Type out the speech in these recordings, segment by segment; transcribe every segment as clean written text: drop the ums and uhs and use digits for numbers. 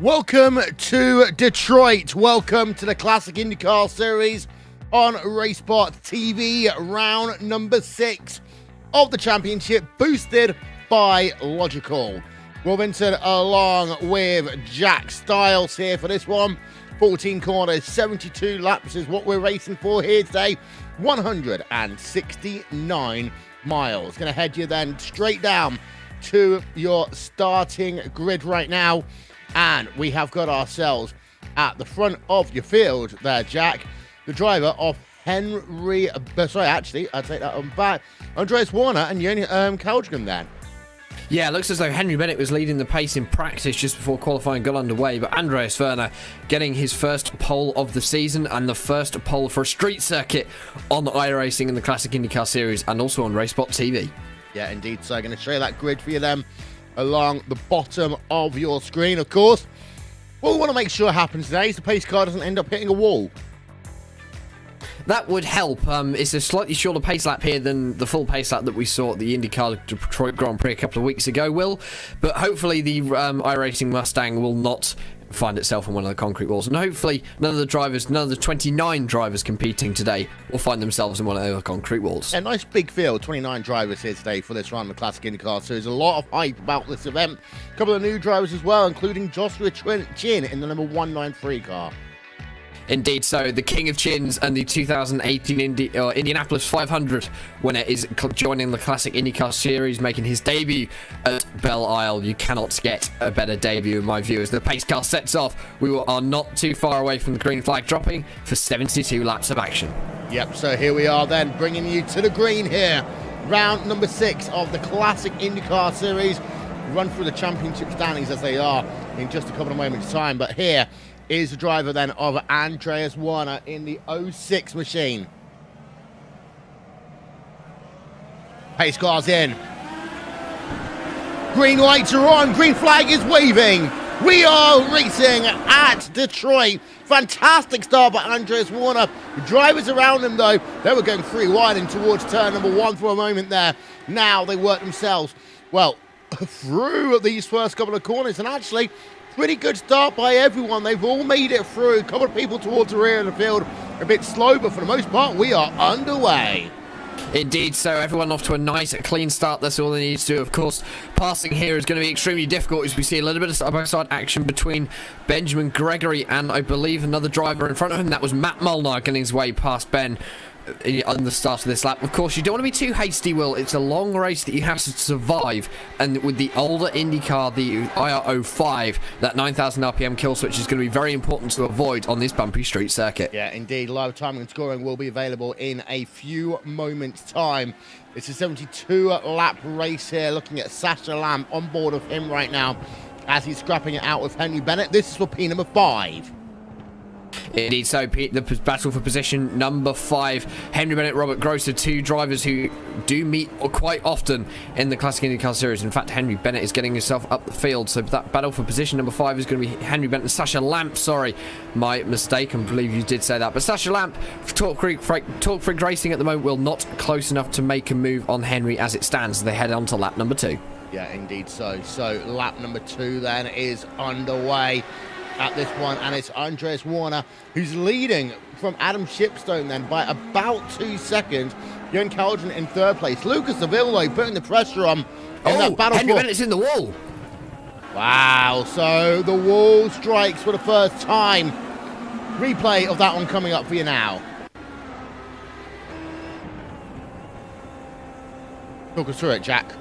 Welcome to Detroit. Welcome to the Classic IndyCar Series on Racebot TV, round number 6 of the championship, boosted by Logical. Will Vincent along with Jack Stiles here for this one. 14 corners, 72 laps is what we're racing for here today. 169 miles. Going to head you then straight down to your starting grid right now. And we have got ourselves at the front of your field there, Jack, the driver of Henry, sorry, actually, I'll take that one back, Andreas Warner and Joni Kaldrum then. Yeah, it looks as though Henry Bennett was leading the pace in practice just before qualifying got underway, but Andreas Werner getting his first pole of the season and the first pole for a street circuit on iRacing in the Classic IndyCar Series and also on Racebot TV. Yeah, indeed. So I'm going to show you that grid for you then along the bottom of your screen, of course. What we want to make sure happens today is the pace car doesn't end up hitting a wall. That would help. It's a slightly shorter pace lap here than the full pace lap that we saw at the IndyCar Detroit Grand Prix a couple of weeks ago, Will. But hopefully the iRacing Mustang will not find itself on one of the concrete walls. And hopefully none of the 29 drivers competing today will find themselves in one of the concrete walls. A nice big field, 29 drivers here today for this run, the Classic IndyCar Series. A lot of hype about this event. A couple of new drivers as well, including Joshua Chin in the number 193 car. Indeed so. The King of Chins and the 2018 Indianapolis 500 winner is joining the Classic IndyCar Series, making his debut at Belle Isle. You cannot get a better debut in my view. As the pace car sets off, we are not too far away from the green flag dropping for 72 laps of action. Yep, so here we are then, bringing you to the green here. Round number 6 of the Classic IndyCar Series. Run through the championship standings as they are in just a couple of moments' time, but here is the driver then of Andreas Warner in the 06 machine. Pace car's in. Green lights are on. Green flag is waving. We are racing at Detroit. Fantastic start by Andreas Warner. The drivers around him, though, they were going 3 wide and towards turn number 1 for a moment there. Now they work themselves, well, through these first couple of corners, and actually pretty good start by everyone. They've all made it through. A couple of people towards the rear of the field, a bit slow, but for the most part, we are underway. Indeed, so everyone off to a nice, clean start. That's all they need to do. Of course, passing here is going to be extremely difficult as we see a little bit of side-by-side action between Benjamin Gregory and, I believe, another driver in front of him. That was Matt Molnar getting his way past Ben on the start of this lap. Of course, you don't want to be too hasty, Will. It's a long race that you have to survive, and with the older IndyCar, the IR05, that 9,000 RPM kill switch is going to be very important to avoid on this bumpy street circuit. Yeah, indeed. Live timing and scoring will be available in a few moments' time. It's a 72-lap race here, looking at Sasha Lamb on board of him right now as he's scrapping it out with Henry Bennett. This is for P number 5. Indeed, so the battle for position number 5. Henry Bennett, Robert Grosser, 2 drivers who do meet quite often in the Classic IndyCar Series. In fact, Henry Bennett is getting himself up the field, so that battle for position number 5 is going to be Henry Bennett and Sasha Lamp. Sorry, my mistake. I believe you did say that. But Sasha Lamp, Talk Freak Racing at the moment, will not close enough to make a move on Henry as it stands. They head on to lap number 2. Yeah, indeed so. So lap number 2 then is underway at this one, and it's Andreas Warner who's leading from Adam Shipstone then by about 2 seconds. Joni Kaldrum in 3rd place. Lucas DeVille, though, putting the pressure on in that battle. Henry Bennett's in the wall. Wow, so the wall strikes for the first time. Replay of that one coming up for you now. Talk us through it, Jack.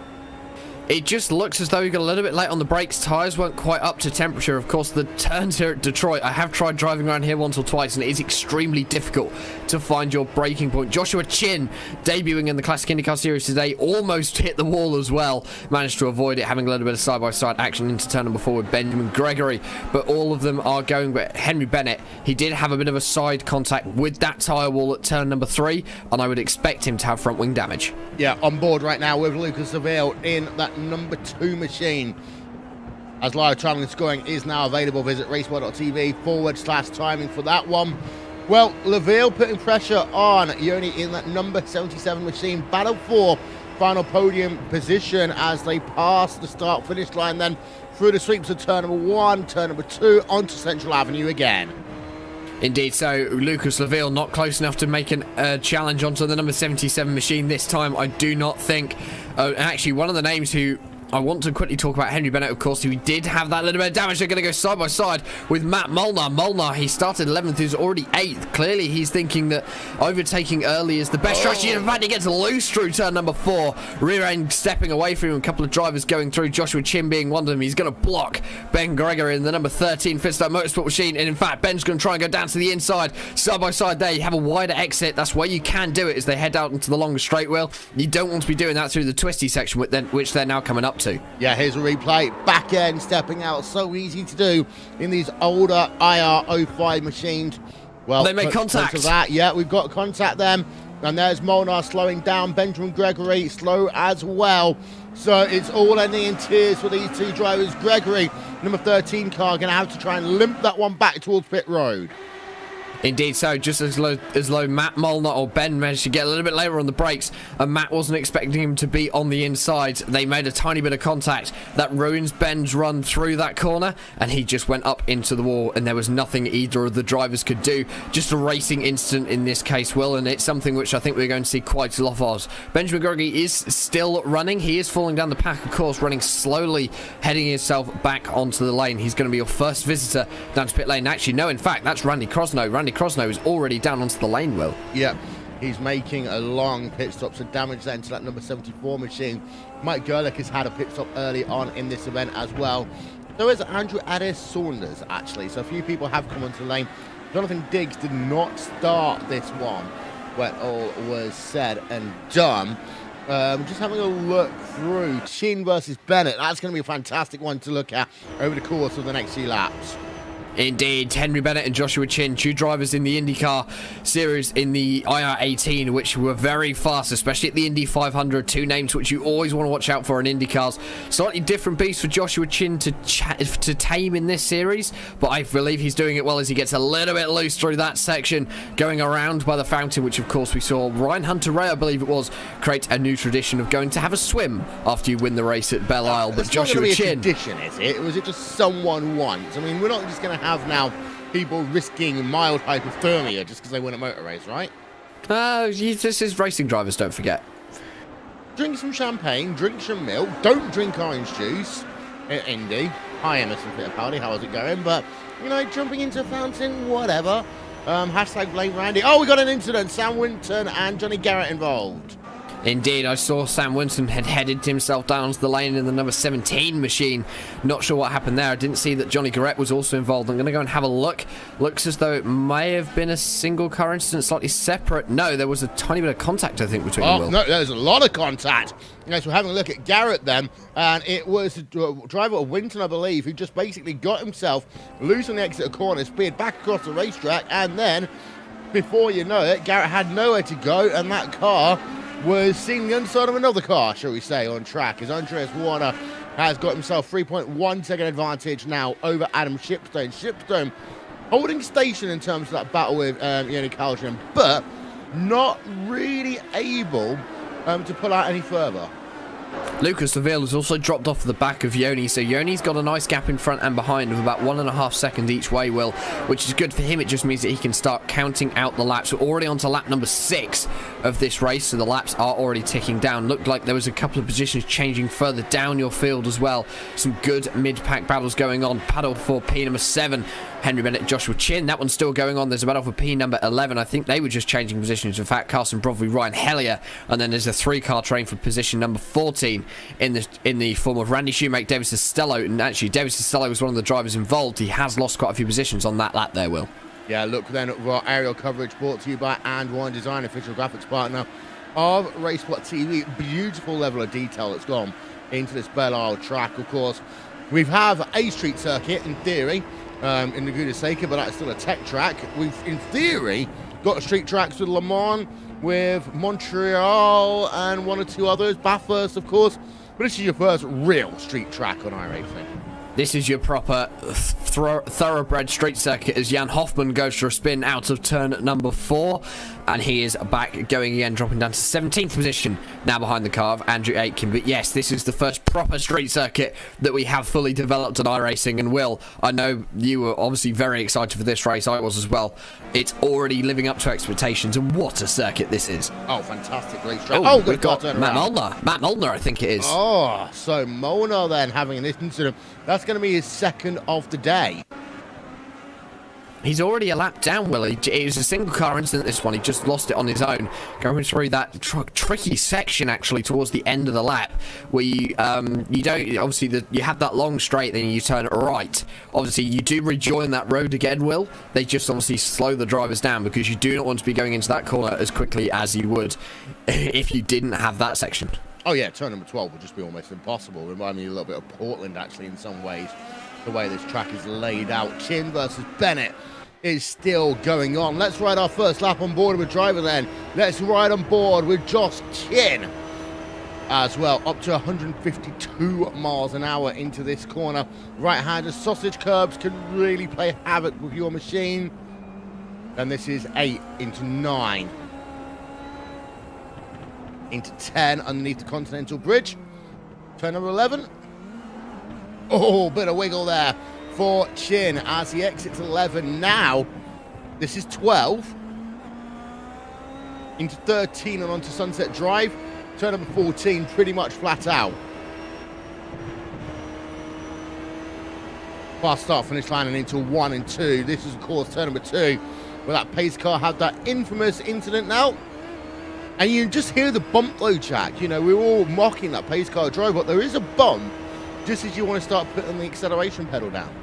It just looks as though we got a little bit late on the brakes. Tyres weren't quite up to temperature. Of course, the turns here at Detroit, I have tried driving around here once or twice, and it is extremely difficult to find your braking point. Joshua Chin, debuting in the Classic IndyCar Series today, almost hit the wall as well. Managed to avoid it, having a little bit of side-by-side action into turn number 4 with Benjamin Gregory. But all of them are going. But Henry Bennett, he did have a bit of a side contact with that tyre wall at turn number 3, and I would expect him to have front wing damage. Yeah, on board right now with Lucas DeVille in that number 2 machine. As live timing and scoring is now available, visit raceweb.tv/timing for that one. Well, LaVille putting pressure on Joni in that number 77 machine. Battle for final podium position as they pass the start-finish line, then through the sweeps of turn number 1, turn number 2, onto Central Avenue again. Indeed, so Lucas Laville not close enough to make a challenge onto the number 77 machine this time, I do not think. Actually, one of the names who I want to quickly talk about, Henry Bennett, of course, who did have that little bit of damage. They're going to go side by side with Matt Molnar. Molnar, he started 11th, he's already 8th. Clearly, he's thinking that overtaking early is the best strategy. In fact, he gets loose through turn number 4. Rear end stepping away from him. A couple of drivers going through. Joshua Chin being one of them. He's going to block Ben Gregory in the number 13 Fitstone Motorsport machine. And in fact, Ben's going to try and go down to the inside. Side by side there, you have a wider exit. That's where you can do it as they head out into the longer straight wheel. You don't want to be doing that through the twisty section, which they're now coming up to. Yeah, here's a replay. Back end stepping out, so easy to do in these older IR05 machines. Well, they made contact. Of that, yeah, we've got contact then. And there's Molnar slowing down. Benjamin Gregory slow as well. So it's all ending in tears for these two drivers. Gregory, number 13 car, going to have to try and limp that one back towards pit road. Indeed, so just as low Matt Molnar or Ben managed to get a little bit later on the brakes, and Matt wasn't expecting him to be on the inside. They made a tiny bit of contact that ruins Ben's run through that corner, and he just went up into the wall, and there was nothing either of the drivers could do. Just a racing incident in this case, Will, and it's something which I think we're going to see quite a lot of. Benjamin Gregory is still running. He is falling down the pack, of course, running slowly, heading himself back onto the lane. He's going to be your first visitor down to pit lane. Actually, no, in fact, that's Randy Crosno. Randy Crosno is already down onto the lane, Will. Yeah, he's making a long pit stop, so damage then to that number 74 machine. Mike Gerlich has had a pit stop early on in this event as well. So is Andrew Addis Saunders, actually. So a few people have come onto the lane. Jonathan Diggs did not start this one when all was said and done. Just having a look through Chin versus Bennett. That's going to be a fantastic one to look at over the course of the next few laps. Indeed, Henry Bennett and Joshua Chin, two drivers in the IndyCar series in the IR18, which were very fast, especially at the Indy 500. Two names which you always want to watch out for in IndyCars. Slightly different beast for Joshua Chin to tame in this series, but I believe he's doing it well as he gets a little bit loose through that section, going around by the fountain, which of course we saw Ryan Hunter-Ray, I believe it was, create a new tradition of going to have a swim after you win the race at Belle Isle. But Joshua Chin, tradition, is it? Or was it just someone once? I mean, we're not just going to have now people risking mild hypothermia just because they win a motor race, right? This is racing drivers, don't forget. Drink some champagne, drink some milk, don't drink orange juice at Indy. Hi Emerson Fittipaldi, how is it going? But, you know, jumping into a fountain, whatever. Hashtag blame Randy. Oh, we got an incident. Sam Winton and Johnny Garrett involved. Indeed, I saw Sam Winton had headed himself down to the lane in the number 17 machine. Not sure what happened there. I didn't see that Johnny Garrett was also involved. I'm going to go and have a look. Looks as though it may have been a single car incident, slightly separate. No, there was a tiny bit of contact, I think, between them. Oh, no, there's a lot of contact. Yes, we're having a look at Garrett then, and it was the driver of Winton, I believe, who just basically got himself loose on the exit of corner, speared back across the racetrack, and then, before you know it, Garrett had nowhere to go, and that car was seeing the underside of another car, shall we say, on track, as Andreas Warner has got himself 3.1 second advantage now over Adam Shipstone. Shipstone holding station in terms of that battle with Yoni Kaldrin, but not really able to pull out any further. Lucas Laville has also dropped off the back of Yoni, so Yoni's got a nice gap in front and behind of about 1.5 seconds each way, Will, which is good for him. It just means that he can start counting out the laps. We're already on to lap number 6 of this race, so the laps are already ticking down. Looked like there was a couple of positions changing further down your field as well. Some good mid-pack battles going on. Paddle for P number 7, Henry Bennett, Joshua Chin. That one's still going on. There's a battle for P number 11. I think they were just changing positions. In fact, Carson Brovey, Ryan Hellier, and then there's a 3-car train for position number 14 in the form of Randy Shoemake, Davis Costello, and actually Davis Costello was one of the drivers involved. He has lost quite a few positions on that lap there, Will. Yeah, look then at our aerial coverage brought to you by And One Design, official graphics partner of RaceSpot TV. Beautiful level of detail that's gone into this Belle Isle track. Of course, we have a street circuit in theory in Laguna Seca, but that's still a tech track. We've, in theory, got a street tracks with Le Mans, with Montreal, and 1 or 2 others. Bathurst, of course. But this is your first real street track on iRacing. This is your proper thoroughbred street circuit as Jan Hoffman goes for a spin out of turn number 4. And he is back going again, dropping down to 17th position, now behind the car of Andrew Aitken. But yes, this is the first proper street circuit that we have fully developed at iRacing. And Will, I know you were obviously very excited for this race. I was as well. It's already living up to expectations, and what a circuit this is. Oh, fantastic racetrack. Oh, we've got Matt Molnar, I think it is. Oh, so Molnar then having this incident. That's going to be his second of the day. He's already a lap down, Will. It was a single car incident, this one. He just lost it on his own, going through that tricky section, actually, towards the end of the lap, where you don't, obviously, you have that long straight, then you turn right. Obviously, you do rejoin that road again, Will. They just obviously slow the drivers down because you do not want to be going into that corner as quickly as you would if you didn't have that section. Oh, yeah, turn number 12 would just be almost impossible. Remind me a little bit of Portland, actually, in some ways, the way this track is laid out. Chin versus Bennett is still going on. Let's ride our first lap on board with driver then. Let's ride on board with Josh Chin as well, up to 152 miles an hour into this corner. Right-handed sausage curbs can really play havoc with your machine. And this is 8 into 9. Into 10 underneath the Continental Bridge. Turn number 11. Oh, bit of wiggle there for Chin as he exits 11 now. This is 12. Into 13 and onto Sunset Drive. Turn number 14 pretty much flat out. Fast start, finish line and into 1 and 2. This is, of course, turn number 2, where that pace car had that infamous incident now. And you just hear the bump though, Jack. You know, we're all mocking that pace car drive, but there is a bump just as you want to start putting the acceleration pedal down.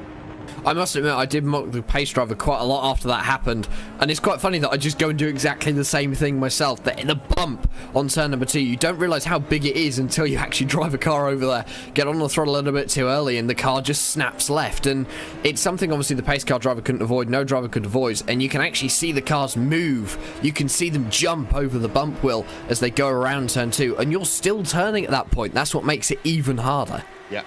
I must admit, I did mock the pace driver quite a lot after that happened, and it's quite funny that I just go and do exactly the same thing myself. The bump on turn number 2, you don't realise how big it is until you actually drive a car over there, get on the throttle a little bit too early, and the car just snaps left. And it's something obviously the pace car driver couldn't avoid, no driver could avoid, and you can actually see the cars move. You can see them jump over the bump wheel as they go around turn 2, and you're still turning at that point. That's what makes it even harder. Yeah.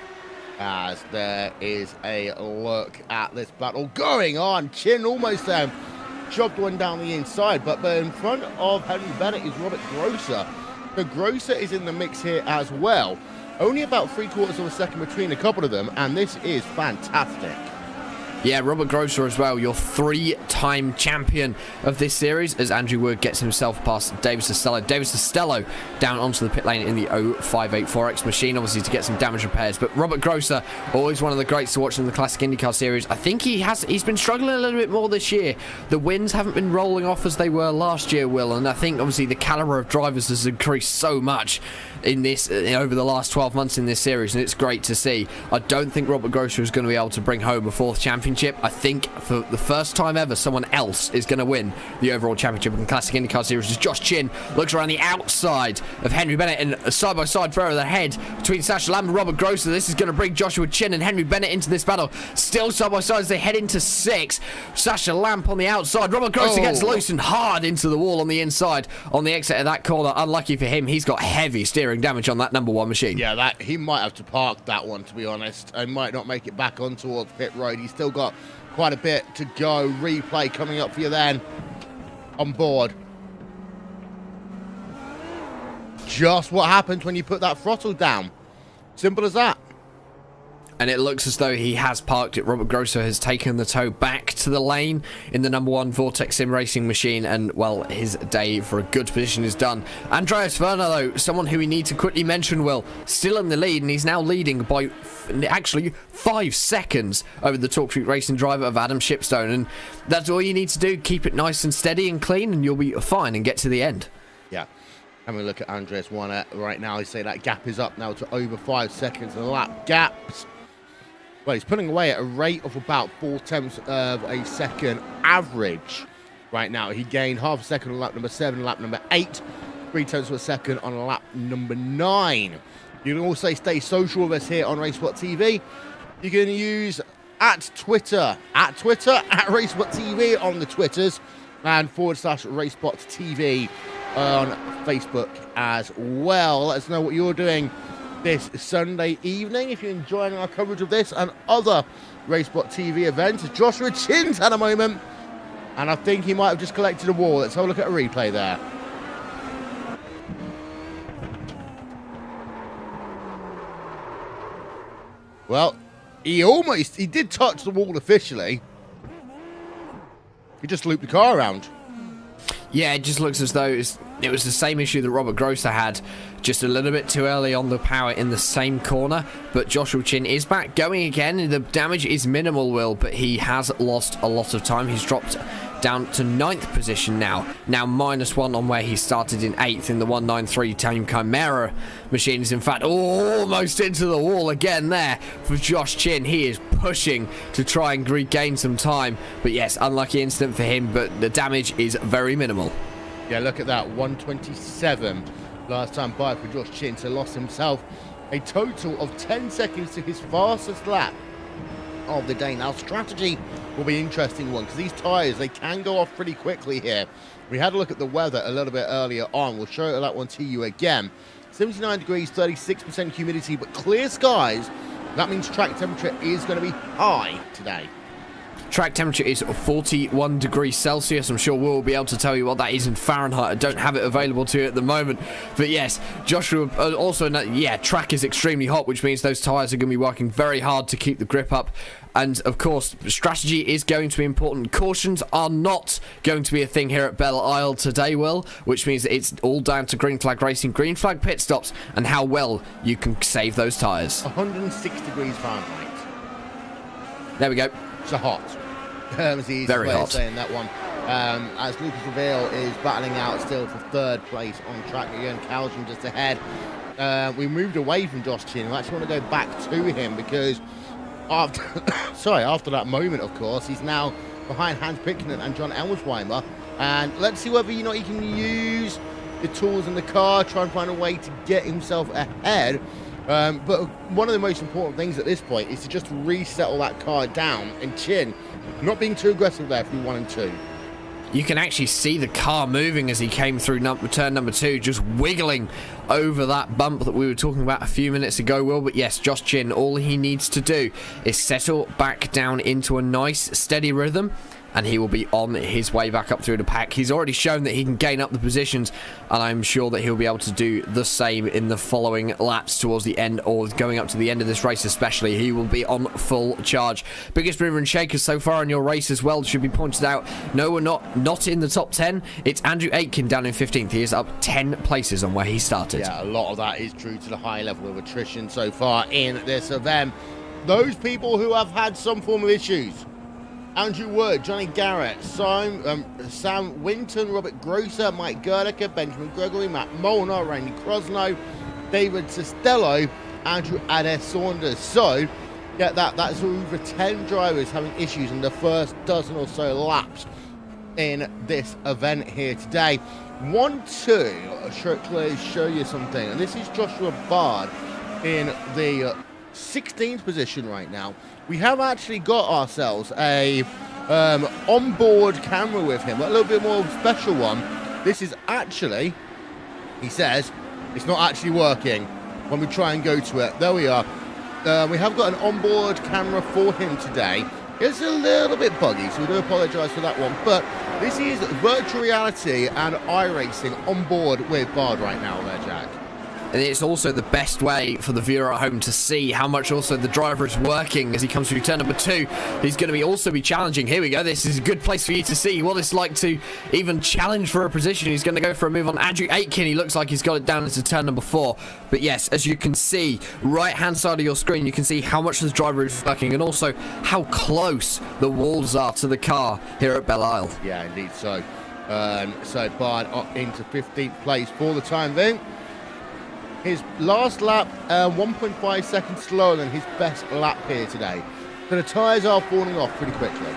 As there is a look at this battle going on. Chin almost shoved one down the inside, but in front of Henry Bennett is Robert Grosser. So Grosser is in the mix here as well. Only about 3/4 of a second between a couple of them, and this is fantastic. Yeah, Robert Grosser as well, your 3-time champion of this series, as Andrew Wood gets himself past David Costello. David Costello down onto the pit lane in the 0584X machine, obviously to get some damage repairs. But Robert Grosser, always one of the greats to watch in the Classic IndyCar series. I think he's been struggling a little bit more this year. The wins haven't been rolling off as they were last year, Will, and I think obviously the caliber of drivers has increased so much in this over the last 12 months in this series, and it's great to see. I don't think Robert Grosser is going to be able to bring home a 4th championship. I think for the first time ever, someone else is going to win the overall championship in the Classic IndyCar series. As Josh Chin looks around the outside of Henry Bennett, and a side-by-side throw of the head between Sasha Lamb and Robert Grosser. This is going to bring Joshua Chin and Henry Bennett into this battle. Still side-by-side as they head into 6. Sasha Lamb on the outside. Robert Grosser gets loose and hard into the wall on the inside on the exit of that corner. Unlucky for him, he's got heavy steering damage on that number 1 machine. Yeah, he might have to park that one, to be honest. He might not make it back on towards pit road. He's still got quite a bit to go. Replay coming up for you then on board. Just what happens when you put that throttle down. Simple as that. And it looks as though he has parked it. Robert Grosser has taken the tow back to the lane in the number 1 Vortex Sim Racing machine, and, well, his day for a good position is done. Andreas Werner, though, someone who we need to quickly mention, Will, still in the lead, and he's now leading by actually 5 seconds over the Talk Street Racing driver of Adam Shipstone. And that's all you need to do. Keep it nice and steady and clean, and you'll be fine and get to the end. Yeah. Having a look at Andreas Werner right now, I say that gap is up now to over 5 seconds. The lap gaps. Well, he's putting away at a rate of about 4/10 of a second average right now. He gained half a second on lap number 7, lap number 8, 3/10 of a second on lap number 9. You can also stay social with us here on RaceSpot TV. You can use at Twitter, at RaceSpot TV on the Twitters, and /RaceSpot TV on Facebook as well. Let us know what you're doing this Sunday evening. If you're enjoying our coverage of this and other Racebot TV events, Joshua Chin's had a moment, and I think he might have just collected a wall. Let's have a look at a replay there. Well, he did touch the wall officially. He just looped the car around. Yeah, it just looks as though it was the same issue that Robert Grosser had, just a little bit too early on the power in the same corner. But Joshua Chin is back going again. The damage is minimal, Will, but he has lost a lot of time. He's dropped down to 9th position now -1 on where he started in 8th in the 193 Team Chimera machines. In fact, almost into the wall again there for Josh Chin. He is pushing to try and regain some time, but yes, unlucky incident for him, but the damage is very minimal. Yeah, look at that, 127 last time by for Josh Chin, so lost himself a total of 10 seconds to his fastest lap of the day. Now, strategy will be an interesting one, because these tyres, they can go off pretty quickly here. We had a look at the weather a little bit earlier on. We'll show that one to you again. 79 degrees, 36% humidity, but clear skies. That means track temperature is going to be high today. Track temperature is 41 degrees Celsius. I'm sure we'll be able to tell you what that is in Fahrenheit. I don't have it available to you at the moment. But yes, Joshua also, yeah, track is extremely hot, which means those tyres are going to be working very hard to keep the grip up. And of course, strategy is going to be important. Cautions are not going to be a thing here at Belle Isle today, Will, which means that it's all down to green flag racing, green flag pit stops, and how well you can save those tyres. 106 degrees Fahrenheit. There we go. So hot. Very hot. Saying that one. As Lucas Reveal is battling out still for 3rd place on track. Again, Calgin just ahead. We moved away from Josh Chin. I actually want to go back to him because after that moment, of course, he's now behind Hans Pickenen and John Elmsweimer. And let's see whether he can use the tools in the car, try and find a way to get himself ahead. But one of the most important things at this point is to just resettle that car down, and Chin not being too aggressive there through 1 and 2. You can actually see the car moving as he came through turn number 2, just wiggling over that bump that we were talking about a few minutes ago, Will. But yes, Josh Chin, all he needs to do is settle back down into a nice, steady rhythm, and he will be on his way back up through the pack. He's already shown that he can gain up the positions, and I'm sure that he'll be able to do the same in the following laps towards the end, or going up to the end of this race especially. He will be on full charge. Biggest mover and shakers so far in your race as well should be pointed out. No, we're not in the top 10. It's Andrew Aitken down in 15th. He is up 10 places on where he started. Yeah, a lot of that is due to the high level of attrition so far in this event. Those people who have had some form of issues: Andrew Wood, Johnny Garrett, Sam Winton, Robert Grosser, Mike Gerlicher, Benjamin Gregory, Matt Molnar, Randy Crosno, David Costello, Andrew Adair Saunders. So, yeah, that's over 10 drivers having issues in the first dozen or so laps in this event here today. 1, 2, I'll show you something. And this is Joshua Bard in the 16th position right now. We have actually got ourselves a onboard camera with him, a little bit more special one. This is actually, he says, it's not actually working when we try and go to it. There we are. We have got an onboard camera for him today. It's a little bit buggy, so we do apologise for that one. But this is virtual reality and iRacing on board with Bard right now there, Jack. And it's also the best way for the viewer at home to see how much also the driver is working as he comes through turn number 2. He's going to also be challenging. Here we go. This is a good place for you to see what it's like to even challenge for a position. He's going to go for a move on Andrew Aitken. He looks like he's got it down into turn number 4. But yes, as you can see, right-hand side of your screen, you can see how much the driver is working and also how close the walls are to the car here at Belle Isle. Yeah, indeed so. So Bard up into 15th place for the time being. His last lap, 1.5 seconds slower than his best lap here today. So the tyres are falling off pretty quickly.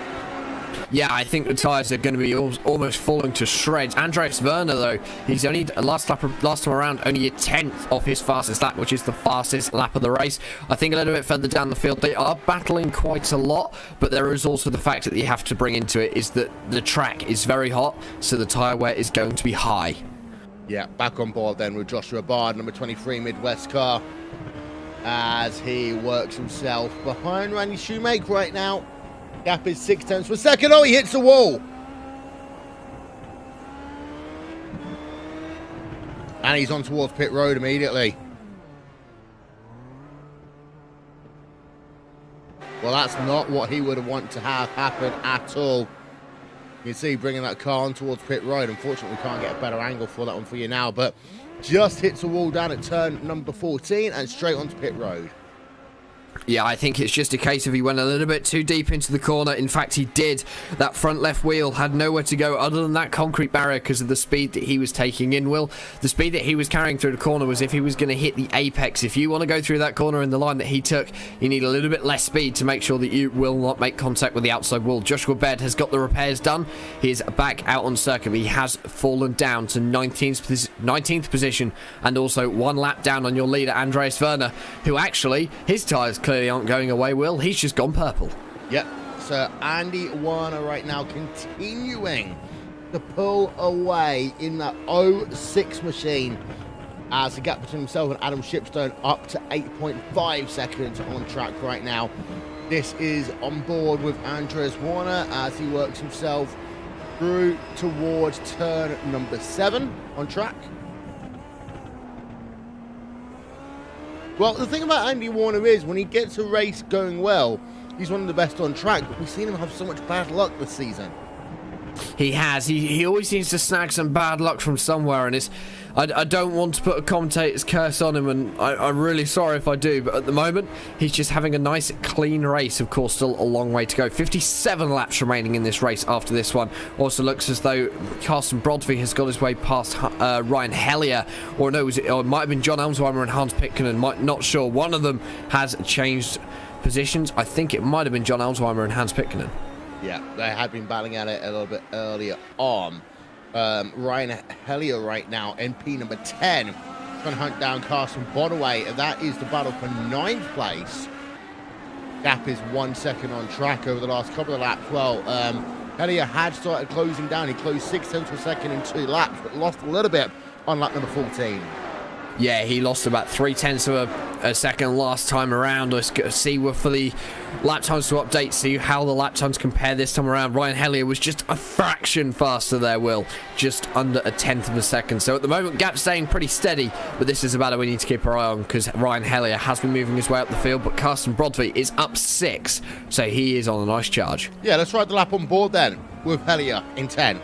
Yeah, I think the tyres are going to be almost falling to shreds. Andreas Werner, though, he's only last time around only a 10th of his fastest lap, which is the fastest lap of the race. I think a little bit further down the field, they are battling quite a lot, but there is also the fact that you have to bring into it is that the track is very hot, so the tyre wear is going to be high. Yeah, back on board then with Joshua Bard, number 23 Midwest car, as he works himself behind Randy Shoemake right now. Gap is 6 tenths per second. Oh, he hits the wall. And he's on towards pit road immediately. Well, that's not what he would have wanted to have happen at all. You can see bringing that car on towards pit road. Unfortunately, we can't get a better angle for that one for you now, but just hits the wall down at turn number 14 and straight onto pit road. Yeah, I think it's just a case of he went a little bit too deep into the corner. In fact, he did. That front left wheel had nowhere to go other than that concrete barrier because of the speed that he was taking in, Will. The speed that he was carrying through the corner was if he was going to hit the apex. If you want to go through that corner in the line that he took, you need a little bit less speed to make sure that you will not make contact with the outside wall. Joshua Baird has got the repairs done. He is back out on circuit, but he has fallen down to 19th position and also one lap down on your leader, Andreas Werner, who actually, his tyres clearly aren't going away, Will. He's just gone purple. Yep. So Andy Werner right now continuing to pull away in that 06 machine as the gap between himself and Adam Shipstone up to 8.5 seconds on track right now. This is on board with Andreas Werner as he works himself through towards turn number 7 on track. Well, the thing about Andy Werner is when he gets a race going well, he's one of the best on track, but we've seen him have so much bad luck this season. He has. He always seems to snag some bad luck from somewhere, and I don't want to put a commentator's curse on him, and I'm really sorry if I do, but at the moment, he's just having a nice, clean race. Of course, still a long way to go. 57 laps remaining in this race after this one. Also looks as though Carsten Brodvig has got his way past Ryan Hellier, or no, it might have been John Elmsweimer and Hans Pitkanen, not sure. One of them has changed positions. I think it might have been John Elmsweimer and Hans Pitkanen. Yeah, they had been battling at it a little bit earlier on. Ryan Hellier right now, NP number 10, trying to hunt down Carson Bodaway, and that is the battle for 9th place. Gap is 1 second on track over the last couple of laps. Well, Hellier had started closing down. He closed 6 tenths per second in 2 laps, but lost a little bit on lap number 14. Yeah, he lost about 3/10 of a second last time around. Let's see for the lap times to update, see how the lap times compare this time around. Ryan Hellier was just a fraction faster there, Will. Just under 1/10 of a second. So at the moment, gap staying pretty steady, but this is a battle we need to keep our eye on because Ryan Hellier has been moving his way up the field, but Carsten Brodvig is up 6, so he is on a nice charge. Yeah, let's ride the lap on board then with Hellier in 10th.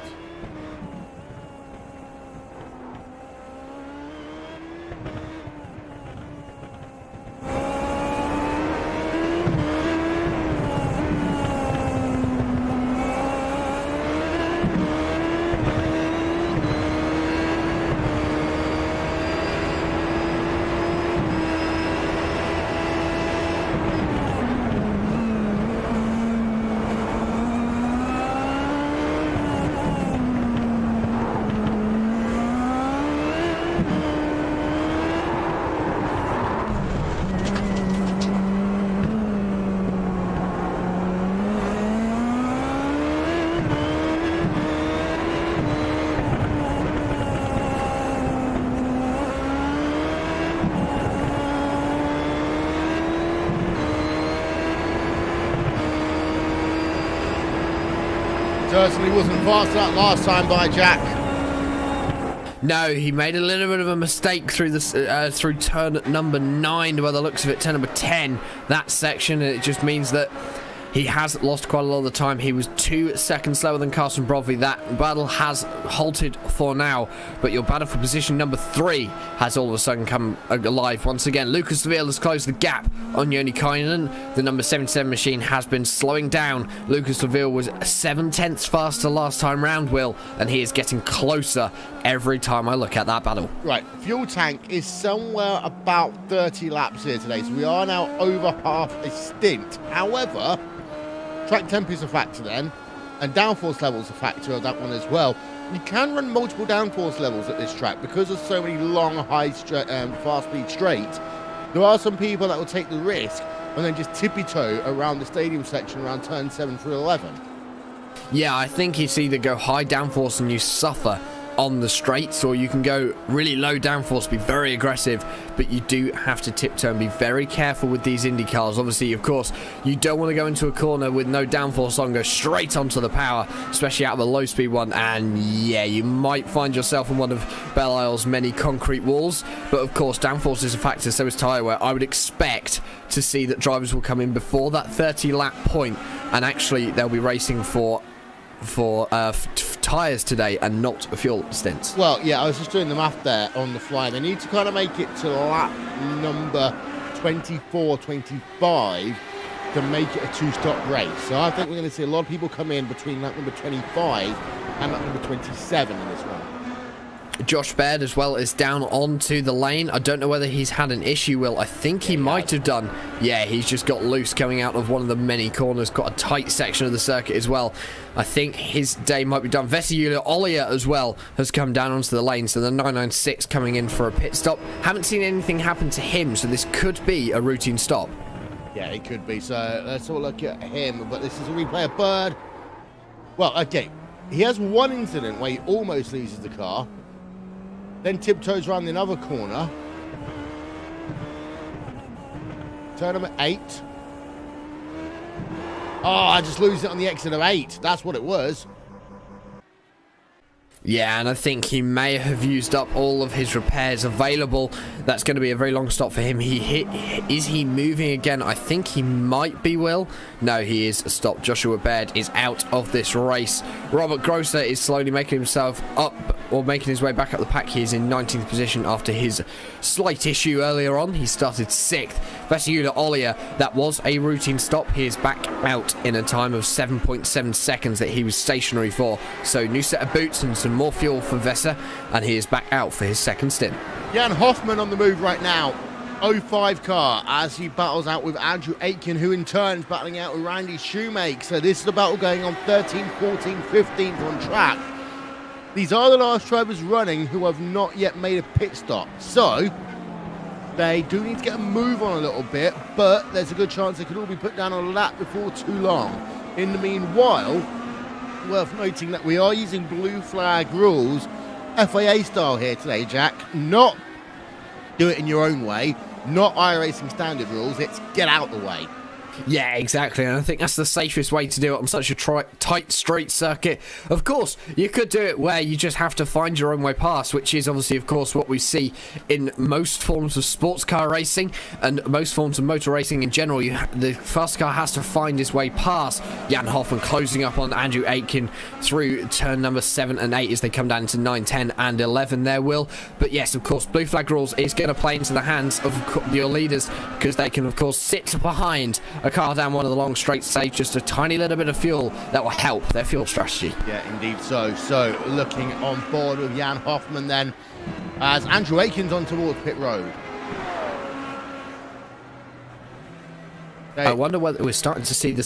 Certainly wasn't fast that last time by Jack. No, he made a little bit of a mistake through this through turn number 9, by the looks of it, turn number 10, that section, and it just means that he has lost quite a lot of the time. He was 2 seconds slower than Carsten Brodvig. That battle has halted for now, but your battle for position number 3 has all of a sudden come alive once again. Lucas Seville has closed the gap on Joni Kainen. The number 77 machine has been slowing down. Lucas Seville was 7/10 faster last time round, Will, and he is getting closer every time I look at that battle. Right, fuel tank is somewhere about 30 laps here today, so we are now over half a stint. However, track temp is a factor then, and downforce level is a factor of that one as well. You can run multiple downforce levels at this track because there's so many long, high, fast-speed straights. There are some people that will take the risk and then just tippy-toe around the stadium section around turn 7 through 11. Yeah, I think it's either go high downforce and you suffer on the straights, or you can go really low downforce, be very aggressive, but you do have to tiptoe and be very careful with these Indy cars. Obviously, of course, you don't want to go into a corner with no downforce on, go straight onto the power, especially out of a low speed one, and yeah, you might find yourself on one of Belle Isle's many concrete walls. But of course, downforce is a factor, so is tyre wear. I would expect to see that drivers will come in before that 30 lap point, and actually they'll be racing for tyres today and not fuel stints. Well, yeah, I was just doing the math there on the fly. They need to kind of make it to lap number 24, 25 to make it a two-stop race. So I think we're going to see a lot of people come in between lap number 25 and lap number 27 in this one. Josh Baird as well is down onto the lane. I don't know whether he's had an issue, Will. I think he might have done. Yeah, he's just got loose coming out of one of the many corners. Got a tight section of the circuit as well. I think his day might be done. Vesiula Ollier as well has come down onto the lane. So the 996 coming in for a pit stop. Haven't seen anything happen to him, so this could be a routine stop. Yeah, it could be. So let's have a look at him. But this is a replay of Bird. Well, okay. He has one incident where he almost loses the car. Then tiptoes around the other corner. Turn number 8. Oh, I just lose it on the exit of 8. That's what it was. Yeah, and I think he may have used up all of his repairs available. That's going to be a very long stop for him. Is he moving again? I think he might be, Will. No, he is stopped. Joshua Baird is out of this race. Robert Grosser is slowly making himself up, or making his way back up the pack. He is in 19th position after his slight issue earlier on. He started 6th. Vesiula Ollier, that was a routine stop. He is back out in a time of 7.7 seconds that he was stationary for. So new set of boots and some more fuel for Vesser, and he is back out for his second stint. Jan Hoffman on the move right now. 05 car as he battles out with Andrew Aitken, who in turn is battling out with Randy Shoemake. So this is a battle going on 13, 14, 15th on track. These are the last drivers running who have not yet made a pit stop. So they do need to get a move on a little bit, but there's a good chance they could all be put down on a lap before too long. In the meanwhile, worth noting that we are using blue flag rules, FIA style here today, Jack. Not do it in your own way, not iRacing standard rules, it's get out the way. Yeah, exactly, and I think that's the safest way to do it on such a tight straight circuit. Of course, you could do it where you just have to find your own way past, which is obviously, of course, what we see in most forms of sports car racing and most forms of motor racing in general. The fast car has to find his way past Jan Hoffman, closing up on Andrew Aitken through turn number 7 and 8 as they come down into 9, 10 and 11 there, Will. But yes, of course, blue flag rules is going to play into the hands of your leaders, because they can, of course, sit behind a car down one of the long straights, save just a tiny little bit of fuel that will help their fuel strategy. Yeah, indeed so. So looking on board with Jan Hoffman then, as Andrew Aiken's on towards pit road. I wonder whether we're starting to see the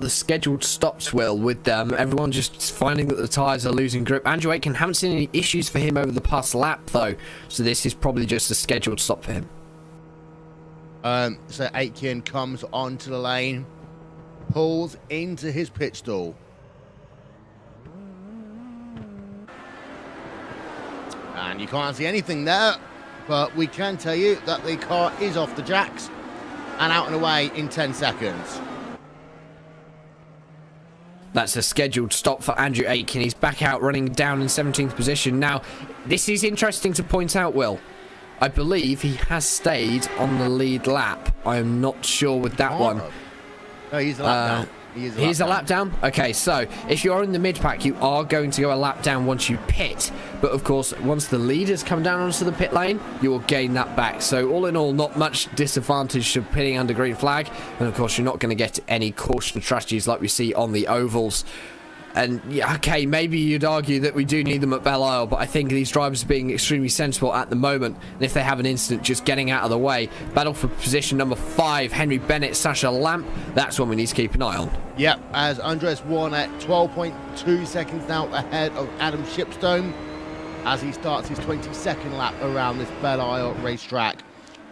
scheduled stops, Will, with everyone just finding that the tyres are losing grip. Andrew Aitken, haven't seen any issues for him over the past lap though, so this is probably just a scheduled stop for him. So Aitken comes onto the lane, pulls into his pit stall. And you can't see anything there, but we can tell you that the car is off the jacks and out and away in 10 seconds. That's a scheduled stop for Andrew Aitken. He's back out running down in 17th position. Now, this is interesting to point out, Will. I believe he has stayed on the lead lap. I am not sure with that one. No, he's a lap down. He's a lap down? Okay, so if you're in the mid-pack, you are going to go a lap down once you pit. But of course, once the leaders come down onto the pit lane, you will gain that back. So all in all, not much disadvantage of pitting under green flag. And of course, you're not going to get any caution strategies like we see on the ovals. And yeah, okay, maybe you'd argue that we do need them at Belle Isle, but I think these drivers are being extremely sensible at the moment. And if they have an incident, just getting out of the way. Battle for position number 5, Henry Bennett, Sasha Lamp. That's one we need to keep an eye on. Yep, as Andres Warren at 12.2 seconds now ahead of Adam Shipstone as he starts his 22nd lap around this Belle Isle racetrack.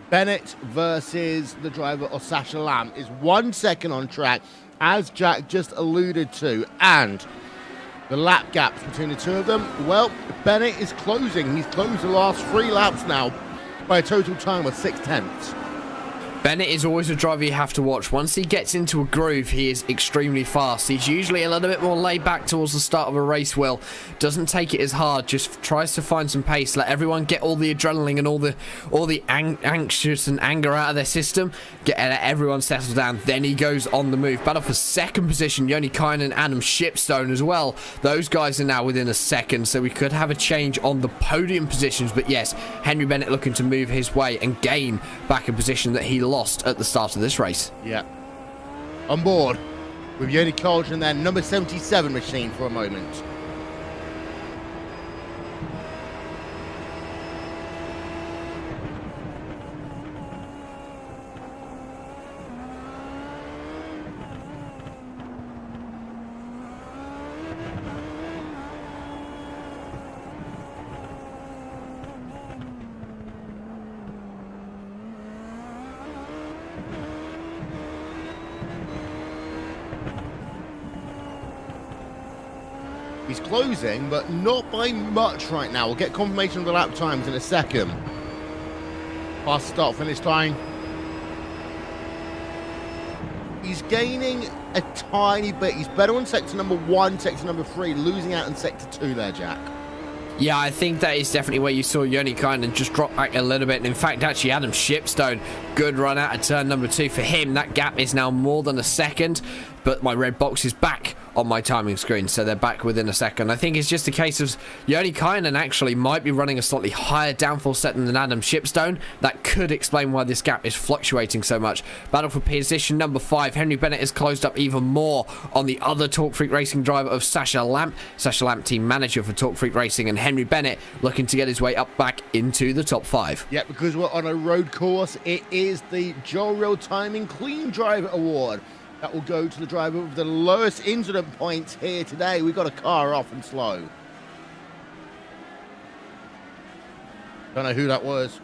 Bennett versus the driver of Sasha Lamp is 1 second on track, as Jack just alluded to, and The lap gaps between the two of them, well, Bennett is closing. He's closed the last 3 laps now by a total time of 6/10. Bennett is always a driver you have to watch. Once he gets into a groove, he is extremely fast. He's usually a little bit more laid back towards the start of a race, Will. Doesn't take it as hard, just tries to find some pace, let everyone get all the adrenaline and all the anxious and anger out of their system, let everyone settle down, then he goes on the move. Battle for second position, Yoni Kine and Adam Shipstone as well. Those guys are now within a second, so we could have a change on the podium positions, but yes, Henry Bennett looking to move his way and gain back a position that he lost at the start of this race. Yeah. On board with Yoni Kine and their number 77 machine for a moment. He's closing, but not by much right now. We'll get confirmation of the lap times in a second. Fast start finish time. He's gaining a tiny bit. He's better on sector number 1, sector number 3, losing out in sector 2 there, Jack. Yeah, I think that is definitely where you saw Yoni Kynan just drop back a little bit. And in fact, actually, Adam Shipstone, good run out of turn number 2 for him. That gap is now more than a second, but my red box is back on my timing screen, so they're back within a second. I think it's just a case of Yoni Kynan actually might be running a slightly higher downforce setting than Adam Shipstone. That could explain why this gap is fluctuating so much. Battle for position number 5. Henry Bennett has closed up even more on the other Talk Freak Racing driver of Sasha Lamp. Sasha Lamp, team manager for Talk Freak Racing, and Henry Bennett looking to get his way up back into the top 5. Yeah, because we're on a road course, it is the Joe Real Timing Clean Driver Award. That will go to the driver with the lowest incident points here today. We've got a car off and slow. Don't know who that was.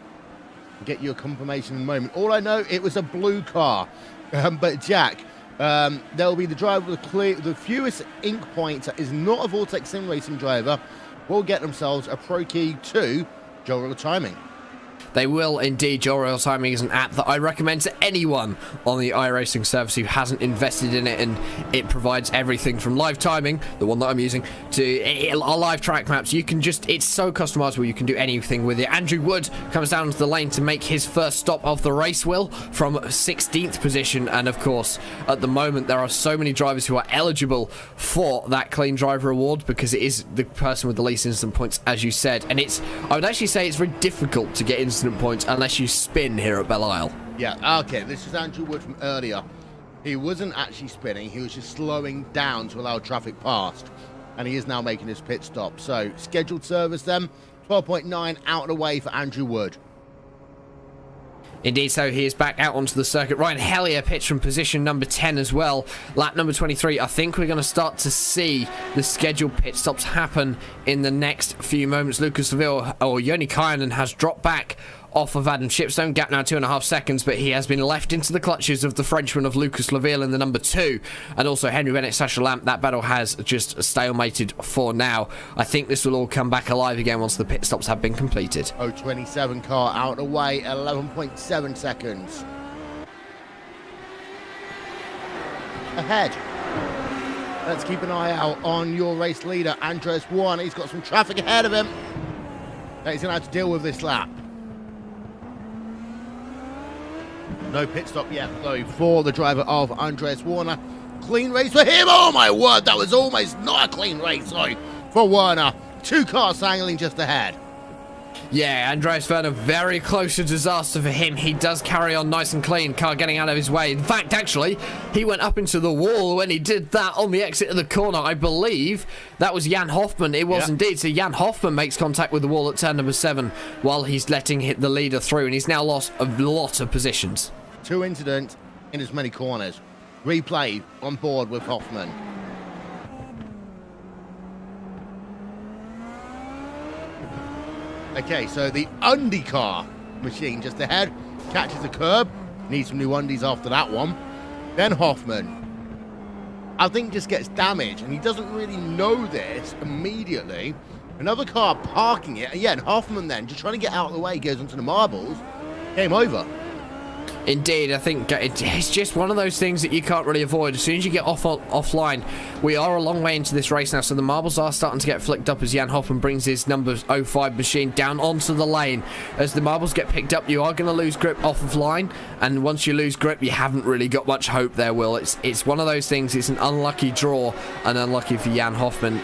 I'll get you a confirmation in a moment. All I know, it was a blue car. But Jack, there'll be the driver with the fewest ink points that is not a Vortex Sim Racing driver will get themselves a Pro Key to Joe Real Timing. They will indeed. Joe Real Timing is an app that I recommend to anyone on the iRacing service who hasn't invested in it, and it provides everything from live timing, the one that I'm using, to live track maps. You can just, it's so customizable, you can do anything with it. Andrew Wood comes down to the lane to make his first stop of the race, Will, from 16th position, and of course, at the moment, there are so many drivers who are eligible for that Clean Driver Award, because it is the person with the least incident points, as you said, and I would actually say it's very difficult to get incident points unless you spin here at Belle Isle. Yeah, okay, this is Andrew Wood from earlier. He wasn't actually spinning, he was just slowing down to allow traffic past, and he is now making his pit stop. So, scheduled service then, 12.9 out of the way for Andrew Wood. Indeed, so he is back out onto the circuit. Ryan Hellier pits from position number 10 as well. Lap number 23. I think we're going to start to see the scheduled pit stops happen in the next few moments. Lucas Seville, or Yoni Kynan, has dropped back off of Adam Shipstone. Gap now 2.5 seconds, but he has been left into the clutches of the Frenchman of Lucas Laville in the number 2, and also Henry Bennett, Sasha Lamp. That battle has just stalemated for now. I think this will all come back alive again once the pit stops have been completed. 027 car out of the way, 11.7 seconds. Ahead. Let's keep an eye out on your race leader, Andres Warren. He's got some traffic ahead of him that he's going to have to deal with this lap. No pit stop yet, though, for the driver of Andres Warner. Clean race for him. Oh, my word. That was almost not a clean race, sorry, for Warner. 2 cars angling just ahead. Yeah, Andreas Werner, very close to disaster for him. He does carry on nice and clean, car getting out of his way. In fact, actually, he went up into the wall when he did that on the exit of the corner. I believe that was Jan Hoffman. It was indeed. So Jan Hoffman makes contact with the wall at turn number 7 while he's letting the leader through, and he's now lost a lot of positions. 2 incidents in as many corners. Replay on board with Hoffman. Okay, so the IndyCar machine just ahead catches a curb. Needs some new undies after that one. Then Hoffman. I think just gets damaged, and he doesn't really know this immediately. Another car parking it, and yeah, and Hoffman then just trying to get out of the way, goes onto the marbles. Game over. Indeed, I think it's just one of those things that you can't really avoid. As soon as you get offline, we are a long way into this race now, so the marbles are starting to get flicked up as Jan Hoffman brings his number 05 machine down onto the lane. As the marbles get picked up, you are going to lose grip off of line, and once you lose grip, you haven't really got much hope there, Will. It's one of those things. It's an unlucky draw, and unlucky for Jan Hoffman.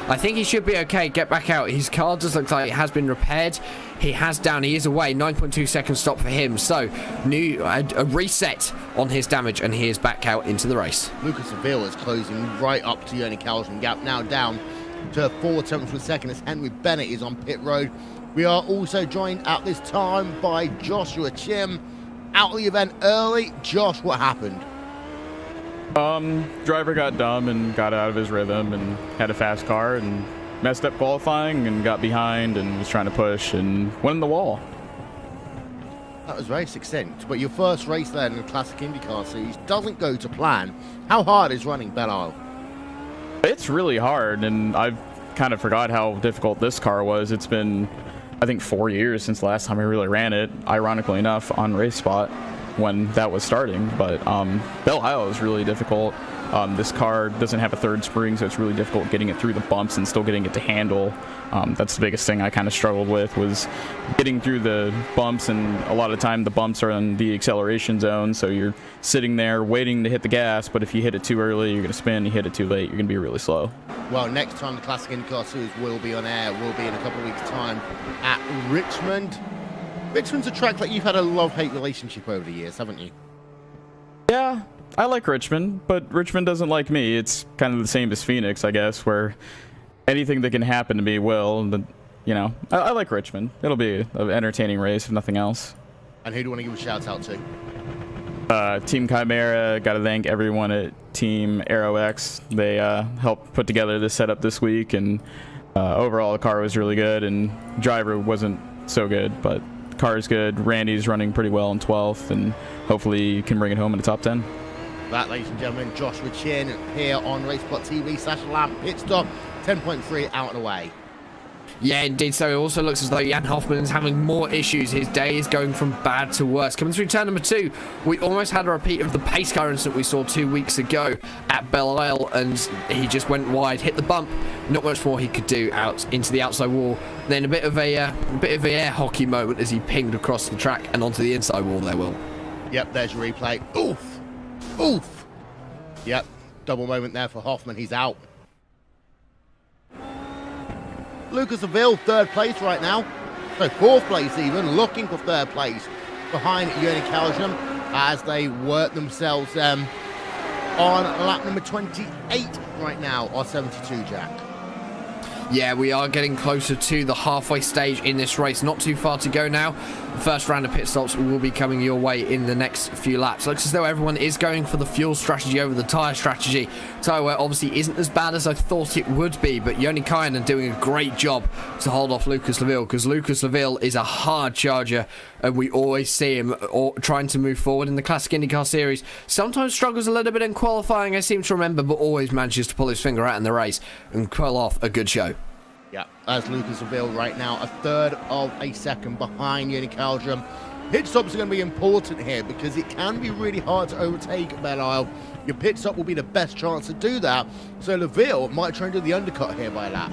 I think he should be okay. Get back out. His car does look like it has been repaired. He is away. 9.2 second stop for him. So, a reset on his damage, and he is back out into the race. Lucas Seville is closing right up to Yoni Kalsman. Gap now down to 4 tenths per second as Henry Bennett is on pit road. We are also joined at this time by Joshua Chim. Out of the event early. Josh, what happened? Driver got dumb and got out of his rhythm and had a fast car and messed up qualifying and got behind and was trying to push and went in the wall. That was very succinct, but your first race there in the Classic IndyCar Series doesn't go to plan. How hard is running Belle? It's really hard, and I've kind of forgot how difficult this car was. It's been, I think, 4 years since the last time I really ran it, ironically enough, on Race Spot when that was starting. But Belle Isle is really difficult. This car doesn't have a third spring, so it's really difficult getting it through the bumps and still getting it to handle. That's the biggest thing I kind of struggled with, was getting through the bumps, and a lot of the time the bumps are in the acceleration zone, so you're sitting there waiting to hit the gas, but if you hit it too early, you're going to spin. You hit it too late, you're going to be really slow. Well, next time the Classic IndyCar Series will be on air, will be in a couple of weeks' time at Richmond. Richmond's a track that you've had a love-hate relationship over the years, haven't you? Yeah, I like Richmond, but Richmond doesn't like me. It's kind of the same as Phoenix, I guess, where anything that can happen to me will. But, you know, I like Richmond. It'll be an entertaining race, if nothing else. And who do you want to give a shout-out to? Team Chimera, got to thank everyone at Team AeroX. They helped put together this setup this week, and overall the car was really good, and driver wasn't so good, but car is good. Randy's running pretty well in 12th, and hopefully he can bring it home in the top 10. That, ladies and gentlemen, Joshua Chin here on RaceSpot TV / Lamp Pit Stop, 10.3 out and away. Yeah, indeed. So it also looks as though Jan Hoffman is having more issues. His day is going from bad to worse. Coming through turn number 2, we almost had a repeat of the pace car incident we saw 2 weeks ago at Belle Isle, and he just went wide, hit the bump. Not much more he could do out into the outside wall. Then a bit of a air hockey moment as he pinged across the track and onto the inside wall there, Will. Yep, there's your replay. Oof! Oof! Yep, double moment there for Hoffman. He's out. Lucas Seville, 3rd place right now. So 4th place even, looking for 3rd place behind Yoni Kalsman as they work themselves on lap number 28 right now, or 72, Jack. Yeah, we are getting closer to the halfway stage in this race. Not too far to go now. The first round of pit stops will be coming your way in the next few laps. Looks as though everyone is going for the fuel strategy over the tyre strategy. Tyre wear obviously isn't as bad as I thought it would be, but Joni Kynan doing a great job to hold off Lucas Leville, because Lucas Leville is a hard charger, and we always see him trying to move forward in the Classic IndyCar Series. Sometimes struggles a little bit in qualifying, I seem to remember, but always manages to pull his finger out in the race and pull off a good show. Yeah, as Lucas Seville right now, 1/3 of a second behind Yoni Kalsman. Pit stops are going to be important here because it can be really hard to overtake Belle Isle. Your pit stop will be the best chance to do that, so Leville might try and do the undercut here by lap.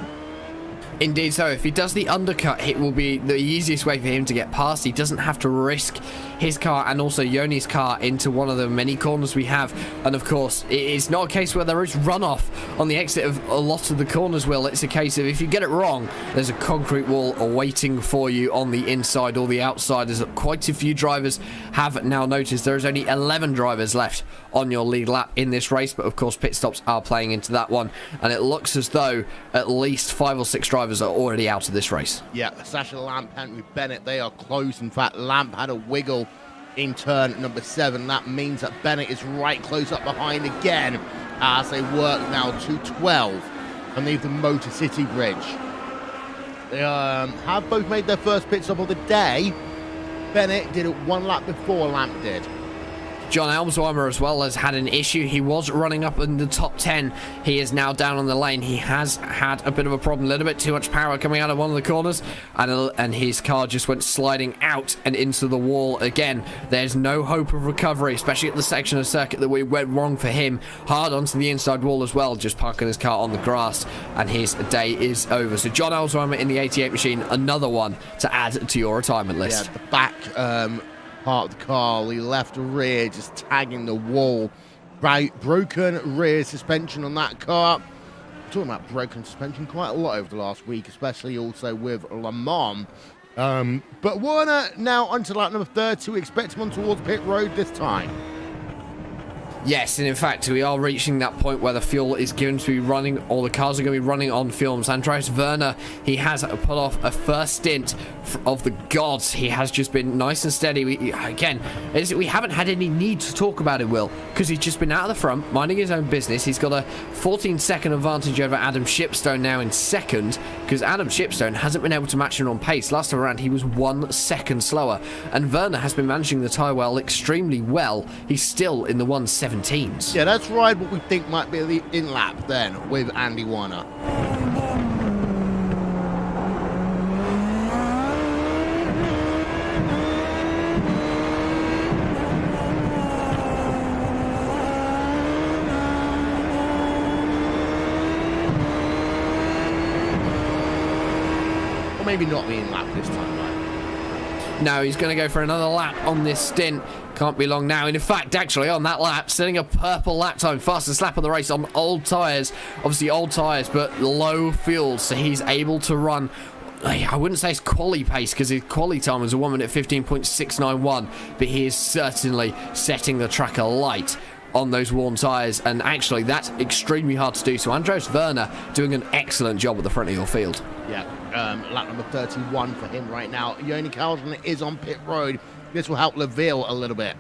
Indeed, so if he does the undercut, it will be the easiest way for him to get past. He doesn't have to risk his car and also Yoni's car into one of the many corners we have. And of course, it is not a case where there is runoff on the exit of a lot of the corners, Will. It's a case of if you get it wrong, there's a concrete wall awaiting for you on the inside or the outside. As quite a few drivers have now noticed, there is only 11 drivers left on your lead lap in this race, but of course pit stops are playing into that one, and it looks as though at least 5 or 6 drivers are already out of this race. Yeah, Sasha Lamp, Henry Bennett, they are close. In fact, Lamp had a wiggle in turn number 7. That means that Bennett is right close up behind again as they work now to 12 and leave the Motor City Bridge. They have both made their first pit stop of the day. Bennett did it 1 lap before Lamp did. John Elmsheimer as well has had an issue. He was running up in the top 10. He is now down on the lane. He has had a bit of a problem, a little bit too much power coming out of one of the corners, and his car just went sliding out and into the wall again. There's no hope of recovery, especially at the section of circuit that we went wrong for him. Hard onto the inside wall as well, just parking his car on the grass, and his day is over. So John Elmsheimer in the 88 machine, another one to add to your retirement list. Yeah, the back part of the car, the left rear just tagging the wall. Broken rear suspension on that car. We're talking about broken suspension quite a lot over the last week, especially also with Le Mans. But Warner now onto lap number 30. We expect him on towards pit road this time. Yes, and in fact, we are reaching that point where the fuel is going to be running, or the cars are going to be running on fumes. Andreas Werner, he has put off a first stint of the gods. He has just been nice and steady. We haven't had any need to talk about it, Will, because he's just been out of the front, minding his own business. He's got a 14-second advantage over Adam Shipstone now in second, because Adam Shipstone hasn't been able to match him on pace. Last time around, he was 1 second slower, and Werner has been managing the tyre well extremely well. He's still in the 117s. Yeah, let's ride what we think might be the in-lap then with Andy Warner. Or maybe not the in-lap this time, right? No, he's going to go for another lap on this stint. Can't be long now. And in fact, actually, on that lap, setting a purple lap time, fastest lap of the race on old tyres. Obviously, old tyres, but low fuel, so he's able to run. I wouldn't say it's quali pace, because his quali time was a 1 minute 15.691, but he is certainly setting the track alight on those worn tyres, and actually that's extremely hard to do. So Andreas Werner doing an excellent job at the front of your field. Yeah, lap number 31 for him right now. Yoni Carlson is on pit road. This will help Laville a little bit.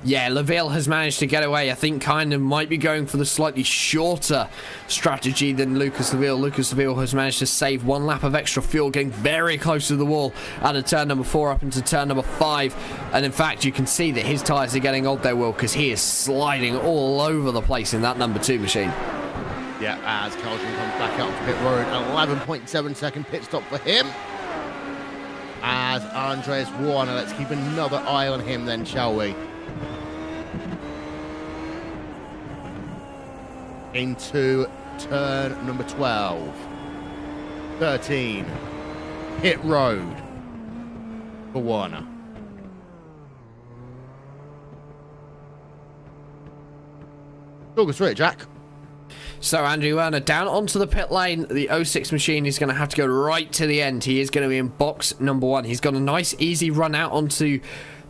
Yeah, Laville has managed to get away. I think kind of might be going for the slightly shorter strategy than Lucas Laville. Lucas Laville has managed to save 1 lap of extra fuel, getting very close to the wall out of turn number 4 up into turn number 5. And in fact, you can see that his tyres are getting old there, Will, because he is sliding all over the place in that number 2 machine. Yeah, as Carlson comes back out to pit road, 11.7 second pit stop for him. As Andreas Warner, let's keep another eye on him then, shall we? Into turn number 12. 13. Pit road for Warner. Talk us through it, Jack. So Andrew Werner down onto the pit lane. The 06 machine is going to have to go right to the end. He is going to be in box number 1. He's got a nice easy run out onto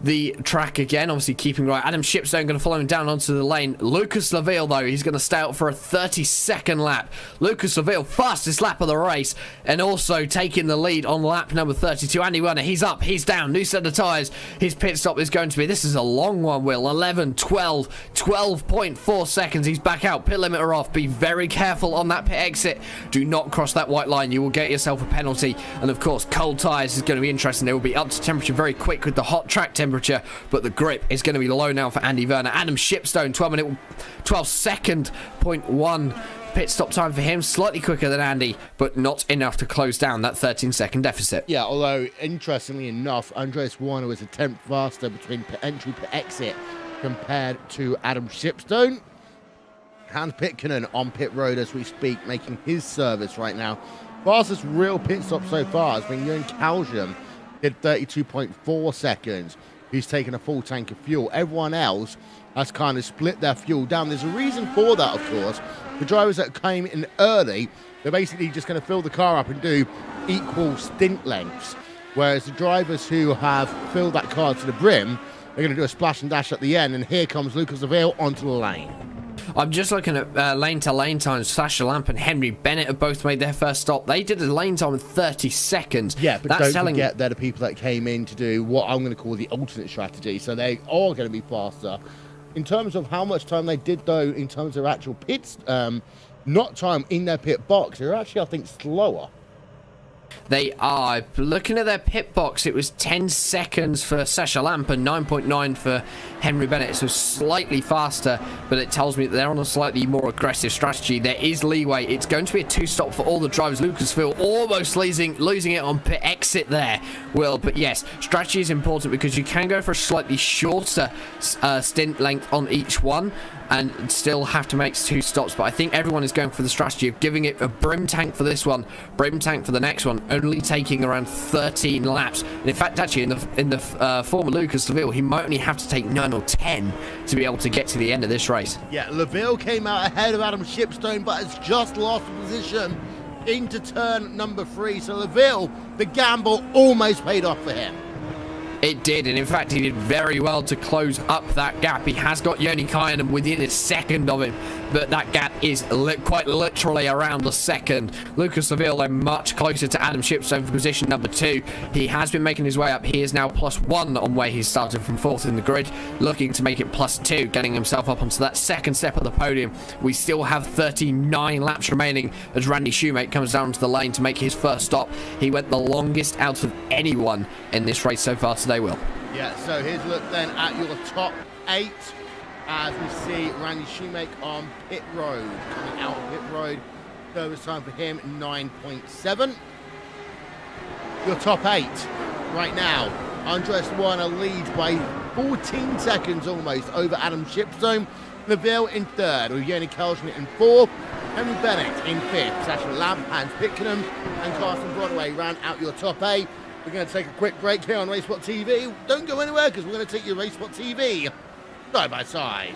the track again, obviously keeping right. Adam Shipstone going to follow him down onto the lane. Lucas Laville, though, he's going to stay out for a 30-second lap. Lucas Laville, fastest lap of the race, and also taking the lead on lap number 32. Andy Werner, he's up, he's down, new set of tyres. His pit stop is going to be, this is a long one, Will, 11, 12, 12.4 seconds. He's back out, pit limiter off. Be very careful on that pit exit. Do not cross that white line. You will get yourself a penalty. And of course, cold tyres is going to be interesting. They will be up to temperature very quick with the hot track temperature, but the grip is going to be low now for Andy Werner. Adam Shipstone, 12 second 0.1 pit stop time for him, slightly quicker than Andy, but not enough to close down that 13-second deficit. Yeah, although interestingly enough, Andreas Warner was a tenth faster between pit entry to exit compared to Adam Shipstone. Hans Pitkanen on pit road as we speak, making his service right now. Fastest real pit stop so far has been Johan Kalsum, did 32.4 seconds. He's taken a full tank of fuel. Everyone else has kind of split their fuel down. There's a reason for that, of course. The drivers that came in early, they're basically just going to fill the car up and do equal stint lengths. Whereas the drivers who have filled that car to the brim, they're going to do a splash and dash at the end. And here comes Lucas Laville onto the lane. I'm just looking at lane-to-lane times. Sasha Lamp and Henry Bennett have both made their first stop. They did a lane time in 30 seconds. Yeah, but don't forget they're the people that came in to do what I'm going to call the alternate strategy. So they are going to be faster. In terms of how much time they did, though, in terms of actual pits, not time in their pit box, they're actually, I think, slower. They are. Looking at their pit box, it was 10 seconds for Sasha Lamp and 9.9 for Henry Bennett, so slightly faster, but it tells me that they're on a slightly more aggressive strategy. There is leeway. It's going to be a 2-stop for all the drivers. Lucasville almost losing it on pit exit there, Will. But yes, strategy is important because you can go for a slightly shorter stint length on each one and still have to make 2 stops. But I think everyone is going for the strategy of giving it a brim tank for this one, brim tank for the next one, only taking around 13 laps. And in fact, actually, in the former Lucas Laville, he might only have to take 9 or 10 to be able to get to the end of this race. Yeah, Laville came out ahead of Adam Shipstone, but has just lost position into turn number 3. So Laville, the gamble almost paid off for him. It did, and in fact he did very well to close up that gap. He has got Yoni Kyan within a second of him, but that gap is quite literally around a second. Lucas Laville much closer to Adam Shipstone for position number 2. He has been making his way up. He is now +1 on where he started from 4th in the grid, looking to make it +2, getting himself up onto that second step of the podium. We still have 39 laps remaining as Randy Shoemate comes down to the lane to make his first stop. He went the longest out of anyone in this race so far today, Will. Yeah, so here's a look then at your top 8 as we see Randy Shoemake on pit road, coming out of pit road. Service time for him 9.7. Your top 8 right now. Andres Warner leads by 14 seconds almost over Adam Shipstone. Laville in 3rd, with Yoni Kelshner in 4th. Henry Bennett in 5th. Sasha Lamp, Hans Pickenham, and Carson Broadway round out your top 8. We're going to take a quick break here on Racespot TV. Don't go anywhere because we're going to take you Racespot TV side by side.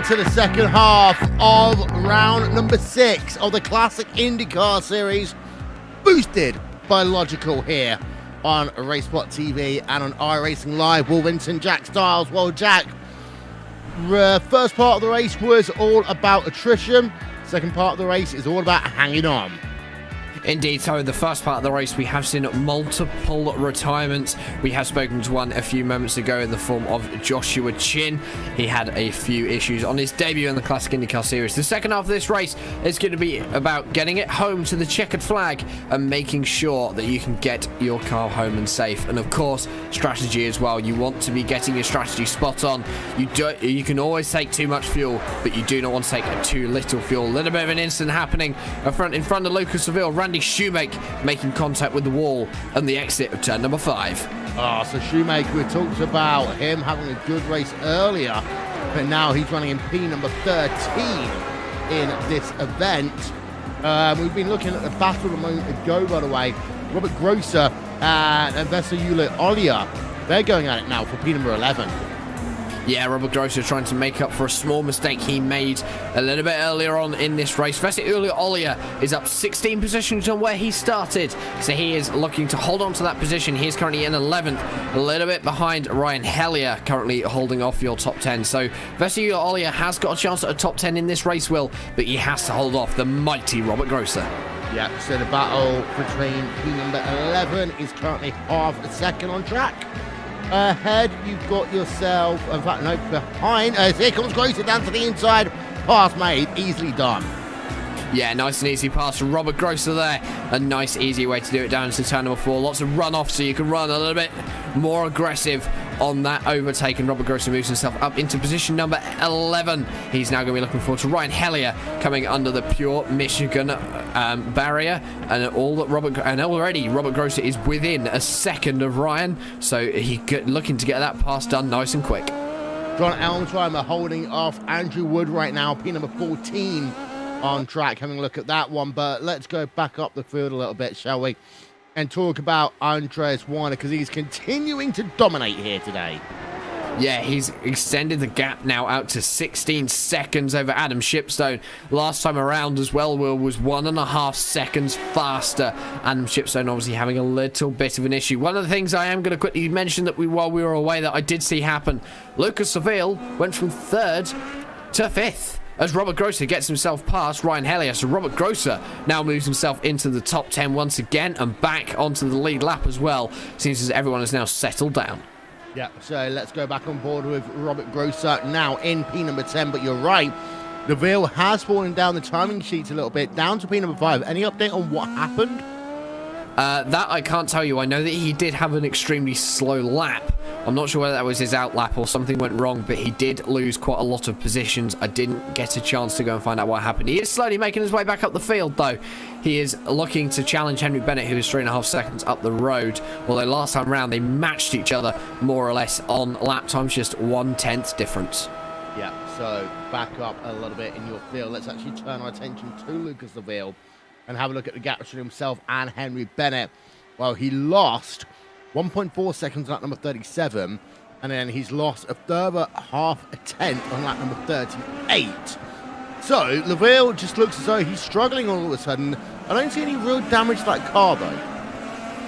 into the second half of round number 6 of the Classic IndyCar Series, boosted by Logical here on RaceSpot TV and on iRacing Live. Wolverhampton, Jack Styles. Well, Jack, first part of the race was all about attrition. Second part of the race is all about hanging on. Indeed, so in the first part of the race, we have seen multiple retirements. We have spoken to one a few moments ago in the form of Joshua Chin. He had a few issues on his debut in the Classic IndyCar Series. The second half of this race is going to be about getting it home to the checkered flag and making sure that you can get your car home and safe. And of course, strategy as well. You want to be getting your strategy spot on. You can always take too much fuel, but you do not want to take too little fuel. A little bit of an incident happening in front of Lucas Seville. Randy Shoemaker making contact with the wall and the exit of turn number 5. So Shoemaker, we talked about him having a good race earlier, but now he's running in P number 13 in this event. We've been looking at the battle a moment ago, by the way. Robert Grosser and Vesayula Olia, they're going at it now for P number 11. Yeah, Robert Grosser trying to make up for a small mistake he made a little bit earlier on in this race. Vesayula Olia is up 16 positions on where he started, so he is looking to hold on to that position. He is currently in 11th, a little bit behind Ryan Hellier, currently holding off your top 10. So Vesayula Olia has got a chance at a top 10 in this race, Will, but he has to hold off the mighty Robert Grosser. Yeah, so the battle between P number 11 is currently half a second on track. Ahead, you've got yourself, in fact, no, behind, here comes Grosser down to the inside, pass made, easily done. Yeah, nice and easy pass from Robert Grosser there. A nice, easy way to do it down into turn number 4. Lots of runoff, so you can run a little bit more aggressive on that overtake. And Robert Grosser moves himself up into position number 11. He's now going to be looking forward to Ryan Hellier coming under the pure Michigan barrier. And already Robert Grosser is within a second of Ryan. So looking to get that pass done nice and quick. John Elmsheimer holding off Andrew Wood right now, P number 14. On track, having a look at that one, but let's go back up the field a little bit, shall we, and talk about Andres Warner, because he's continuing to dominate here today. Yeah, he's extended the gap now out to 16 seconds over Adam Shipstone. Last time around as well, Will, was 1.5 seconds faster. Adam Shipstone obviously having a little bit of an issue. One of the things I am going to quickly mention that while we were away that I did see happen, Lucas Seville went from 3rd to 5th. As Robert Grosser gets himself past Ryan Hellier. So Robert Grosser now moves himself into the top 10 once again and back onto the lead lap as well. Seems as everyone has now settled down. Yeah, so let's go back on board with Robert Grosser now in P number 10. But you're right, Neville has fallen down the timing sheets a little bit, down to P number 5. Any update on what happened? That I can't tell you. I know that he did have an extremely slow lap. I'm not sure whether that was his out lap or something went wrong, but he did lose quite a lot of positions. I didn't get a chance to go and find out what happened. He is slowly making his way back up the field, though. He is looking to challenge Henry Bennett, who is 3.5 seconds up the road. Although last time round, they matched each other more or less on lap times, just 1/10 difference. Yeah, so back up a little bit in your field. Let's actually turn our attention to Lucas Seville and have a look at the gap between himself and Henry Bennett. Well, he lost 1.4 seconds on lap number 37, and then he's lost a further half a tenth on lap number 38. So, Seville just looks as though he's struggling all of a sudden. I don't see any real damage to that car, though.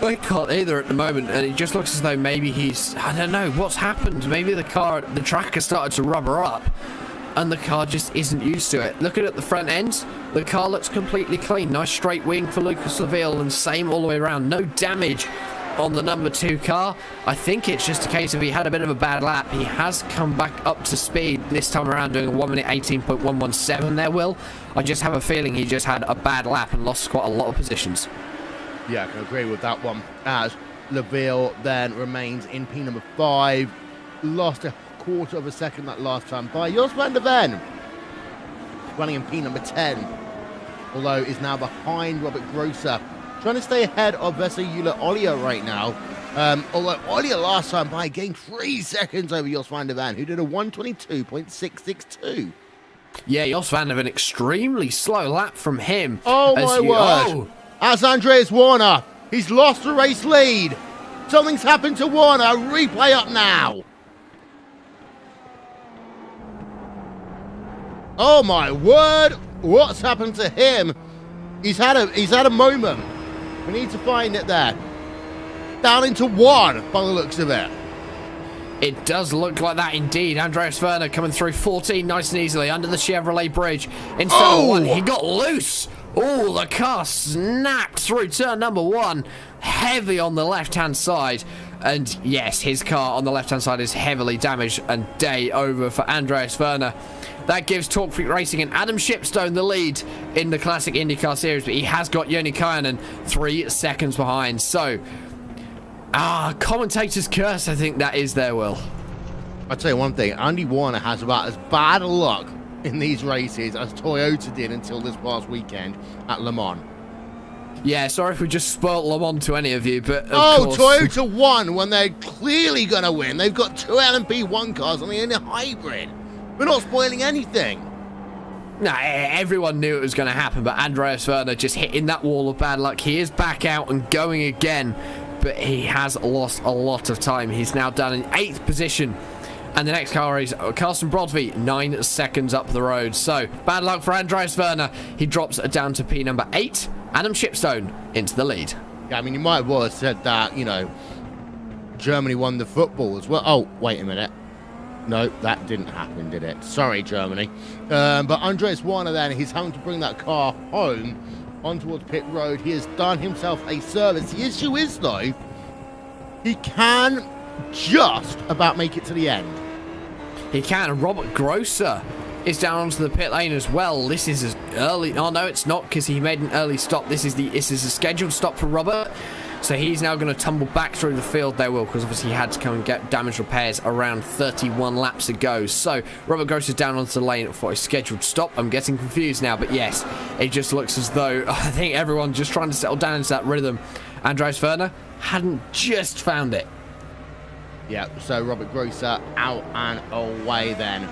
I can't either at the moment, and it just looks as though maybe I don't know, what's happened? Maybe the track has started to rubber up, and the car just isn't used to it. Looking at the front end, the car looks completely clean. Nice straight wing for Lucas Seville, and same all the way around. No damage on the number 2 car. I think it's just a case of he had a bit of a bad lap. He has come back up to speed this time around, doing a 1 minute 18.117 there, Will. I just have a feeling he just had a bad lap and lost quite a lot of positions. Yeah, I can agree with that one. As Seville then remains in P number 5. Lost a quarter of a second that last time by Jos van der Ven, running in P number 10, although is now behind Robert Grosser, trying to stay ahead of Vesayula Olia right now. Although Olia last time by gained 3 seconds over Jos van der Ven, who did a 1:22.662. Yeah, Jos van der Ven, extremely slow lap from him. Oh my word! As Andreas Warner, he's lost the race lead. Something's happened to Warner. Replay up now. Oh my word! What's happened to him? He's had a moment. We need to find it there. Down into 1 by the looks of it. It does look like that indeed. Andreas Werner coming through 14 nice and easily under the Chevrolet bridge. Instead of 1, he got loose. Oh, the car snapped through turn number 1. Heavy on the left-hand side. And yes, his car on the left-hand side is heavily damaged, and day over for Andreas Werner. That gives Talk Freak Racing and Adam Shipstone the lead in the Classic IndyCar Series, but he has got Joni Kaianen 3 seconds behind. So, commentator's curse, I think that is there, Will. I'll tell you one thing, Andy Warner has about as bad luck in these races as Toyota did until this past weekend at Le Mans. Yeah, sorry if we just spoilt Le Mans to any of you, but of course... Toyota won when they're clearly going to win. They've got 2 LMP1 cars and they're in a hybrid. We're not spoiling anything. Nah, everyone knew it was going to happen, but Andreas Werner just hitting that wall of bad luck. He is back out and going again, but he has lost a lot of time. He's now down in 8th position. And the next car is Carsten Brodvie, 9 seconds up the road. So, bad luck for Andreas Werner. He drops down to P number 8. Adam Shipstone into the lead. Yeah, I mean, you might well have said that, you know, Germany won the football as well. Oh, wait a minute. No, that didn't happen, did it? Sorry, Germany. But Andreas Werner then, he's having to bring that car home on towards pit road. He has done himself a service. The issue is, though, he can just about make it to the end. He can. And Robert Grosser is down onto the pit lane as well. This is as early... Oh, no, it's not, because he made an early stop. This is a scheduled stop for Robert. So he's now going to tumble back through the field there, Will, because obviously he had to come and get damage repairs around 31 laps ago. So Robert Grosser's down onto the lane for a scheduled stop. I'm getting confused now, but yes, it just looks as though I think everyone's just trying to settle down into that rhythm. Andreas Werner hadn't just found it. Yeah, so Robert Grosser out and away then.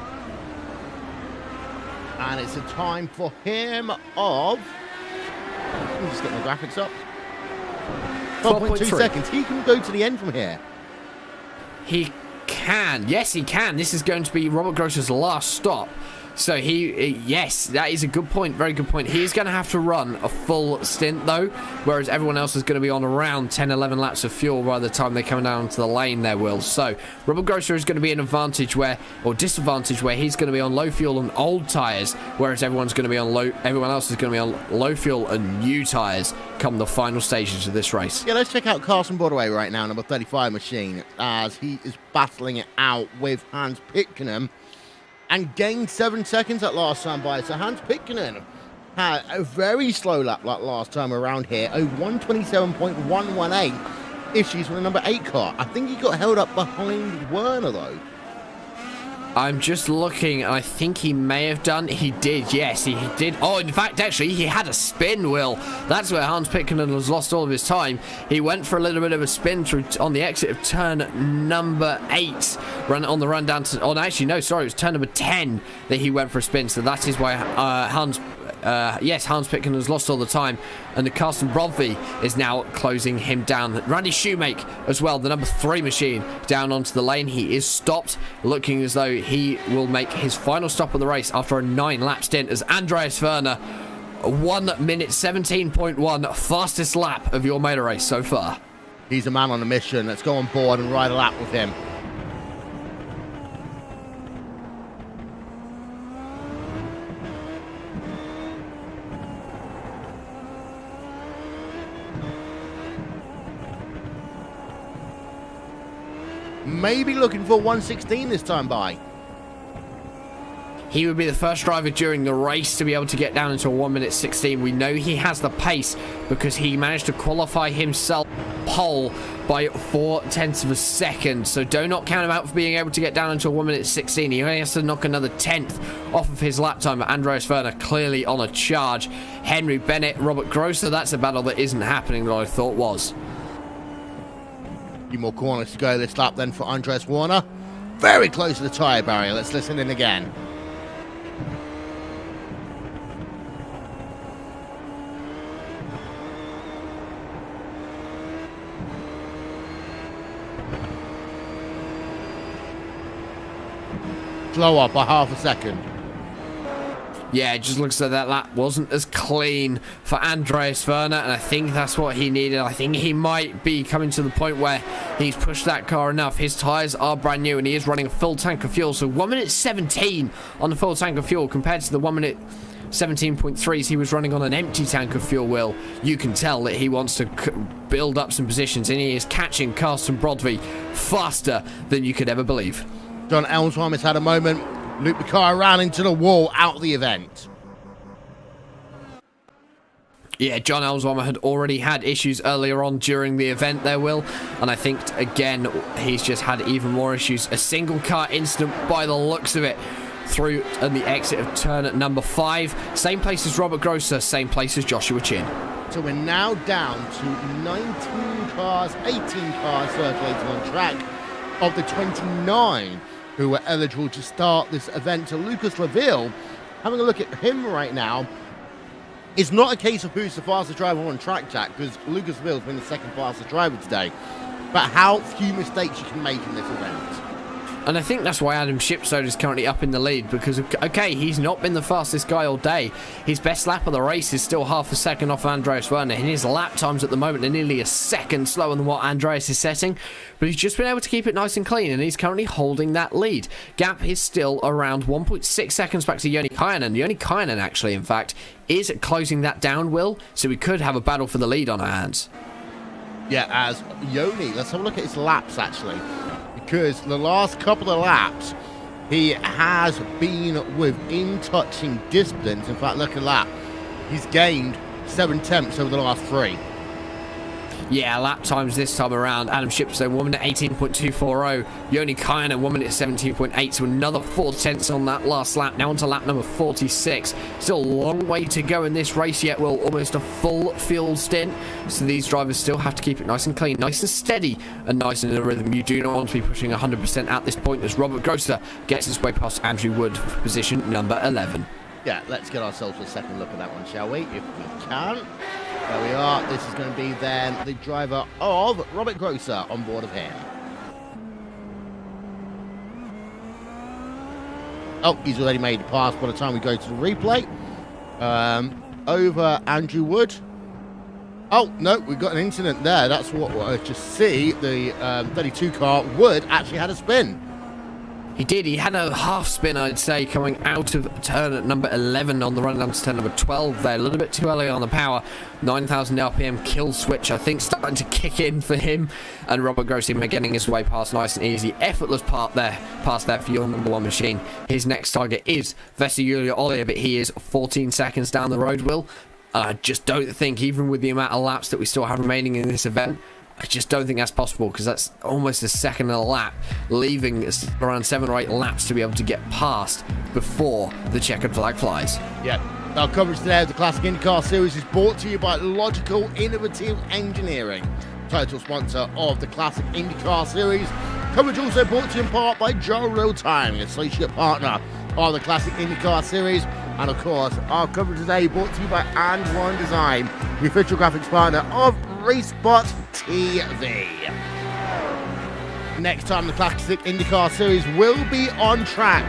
And it's a time for him of... Let me just get my graphics up. 12.2 seconds. He can go to the end from here. He can. Yes, he can. This is going to be Robert Grosser's last stop. So yes, that is a good point. Very good point. He is going to have to run a full stint, though, whereas everyone else is going to be on around 10, 11 laps of fuel by the time they come down to the lane there, Will. So Robert Grosser is going to be an advantage disadvantage where he's going to be on low fuel and old tyres, whereas everyone else is going to be on low fuel and new tyres come the final stages of this race. Yeah, let's check out Carsten Broadway right now, number 35 machine, as he is battling it out with Hans Pitcairn. And gained 7 seconds at last time by. So Hans Pitcairn had a very slow lap like last time around here. A 127.118. Issues with the number 8 car. I think he got held up behind Werner, though. I'm just looking. I think he may have done. He did, yes, he did. Oh, in fact, actually, he had a spin, Will. That's where Hans Pitcairn has lost all of his time. He went for a little bit of a spin through on the exit of turn number 8. On the run down to... Oh, actually, no, sorry, it was turn number 10 that he went for a spin. So that is why Hans Pitcairn has lost all the time, and the Carsten Brodvie is now closing him down. Randy Shoemake as well, the number 3 machine, down onto the lane. He is stopped, looking as though he will make his final stop of the race after a 9-lap stint as Andreas Werner, 1 minute 17.1, fastest lap of your motor race so far. He's a man on a mission. Let's go on board and ride a lap with him. Maybe looking for 116 this time by. He would be the first driver during the race to be able to get down into a 1 minute 16. We know he has the pace because he managed to qualify himself pole by 0.4 of a second. So do not count him out for being able to get down into a 1 minute 16. He only has to knock another 10th off of his lap time. But Andreas Werner clearly on a charge. Henry Bennett, Robert Grosser, that's a battle that isn't happening that I thought was. Few more corners to go this lap then for Andreas Werner. Very close to the tyre barrier. Let's listen in again. Slower by half a second. Yeah, it just looks like that lap wasn't as clean for Andreas Werner, and I think that's what he needed. I think he might be coming to the point where he's pushed that car enough. His tyres are brand new, and he is running a full tank of fuel. So 1 minute 17 on the full tank of fuel compared to the 1 minute 17.3s he was running on an empty tank of fuel. Will, you can tell that he wants to build up some positions, and he is catching Carsten Brodby faster than you could ever believe. John Elsheim has had a moment. Looped the car around into the wall out of the event. Yeah, John Elsweimer had already had issues earlier on during the event there, Will. And I think, again, he's just had even more issues. A single car incident by the looks of it through and the exit of turn at number 5. Same place as Robert Grosser, same place as Joshua Chin. So we're now down to 19 cars, 18 cars circulating on track of the 29 who were eligible to start this event. To Lucas Laville, having a look at him right now, it's not a case of who's the fastest driver on track, Jack, because Lucas Laville has been the second fastest driver today, but how few mistakes you can make in this event. And I think that's why Adam Shipstone is currently up in the lead, because, okay, he's not been the fastest guy all day. His best lap of the race is still half a second off Andreas Werner, and his lap times at the moment are nearly a second slower than what Andreas is setting, but he's just been able to keep it nice and clean, and he's currently holding that lead. Gap is still around 1.6 seconds back to Joni Kainen. Joni Kainen, actually, in fact, is closing that down, Will, so we could have a battle for the lead on our hands. Yeah, as Joni, let's have a look at his laps, actually. Because the last couple of laps, he has been within touching distance. In fact, look at that. He's gained 7 tenths over the last 3. Yeah, lap times this time around. Adam Shipstone, 1 minute 18.240. Joni Kainen, 1 minute 17.8. So another 4 tenths on that last lap. Now on to lap number 46. Still a long way to go in this race yet. Well, almost a full field stint. So these drivers still have to keep it nice and clean, nice and steady, and nice in a rhythm. You do not want to be pushing 100% at this point as Robert Grosser gets his way past Andrew Wood for position number 11. Yeah, let's get ourselves a second look at that one, shall we? If we can. There we are. This is going to be then the driver of Robert Grosser on board of him. Oh, he's already made the pass by the time we go to the replay. Over Andrew Wood. Oh, no, we've got an incident there. That's what I just see. The 32 car Wood actually had a spin. He did. He had a half spin, I'd say, coming out of turn at number 11 on the run down to turn number 12 there. A little bit too early on the power. 9,000 RPM kill switch, I think, starting to kick in for him. And Robert Grosser getting his way past nice and easy. Effortless past there for your number 1 machine. His next target is Julia Ollier, but he is 14 seconds down the road, Will. I just don't think, even with the amount of laps that we still have remaining in this event, I just don't think that's possible, because that's almost a second and a lap, leaving around 7 or 8 laps to be able to get past before the checkered flag flies. Yeah. Our coverage today of the Classic IndyCar Series is brought to you by Logical Innovative Engineering, title sponsor of the Classic IndyCar Series. Coverage also brought to you in part by Joe Real Time, associate partner of the Classic IndyCar Series. And of course, our coverage today brought to you by And One Design, the official graphics partner of RaceBot TV. Next time the Classic IndyCar Series will be on track.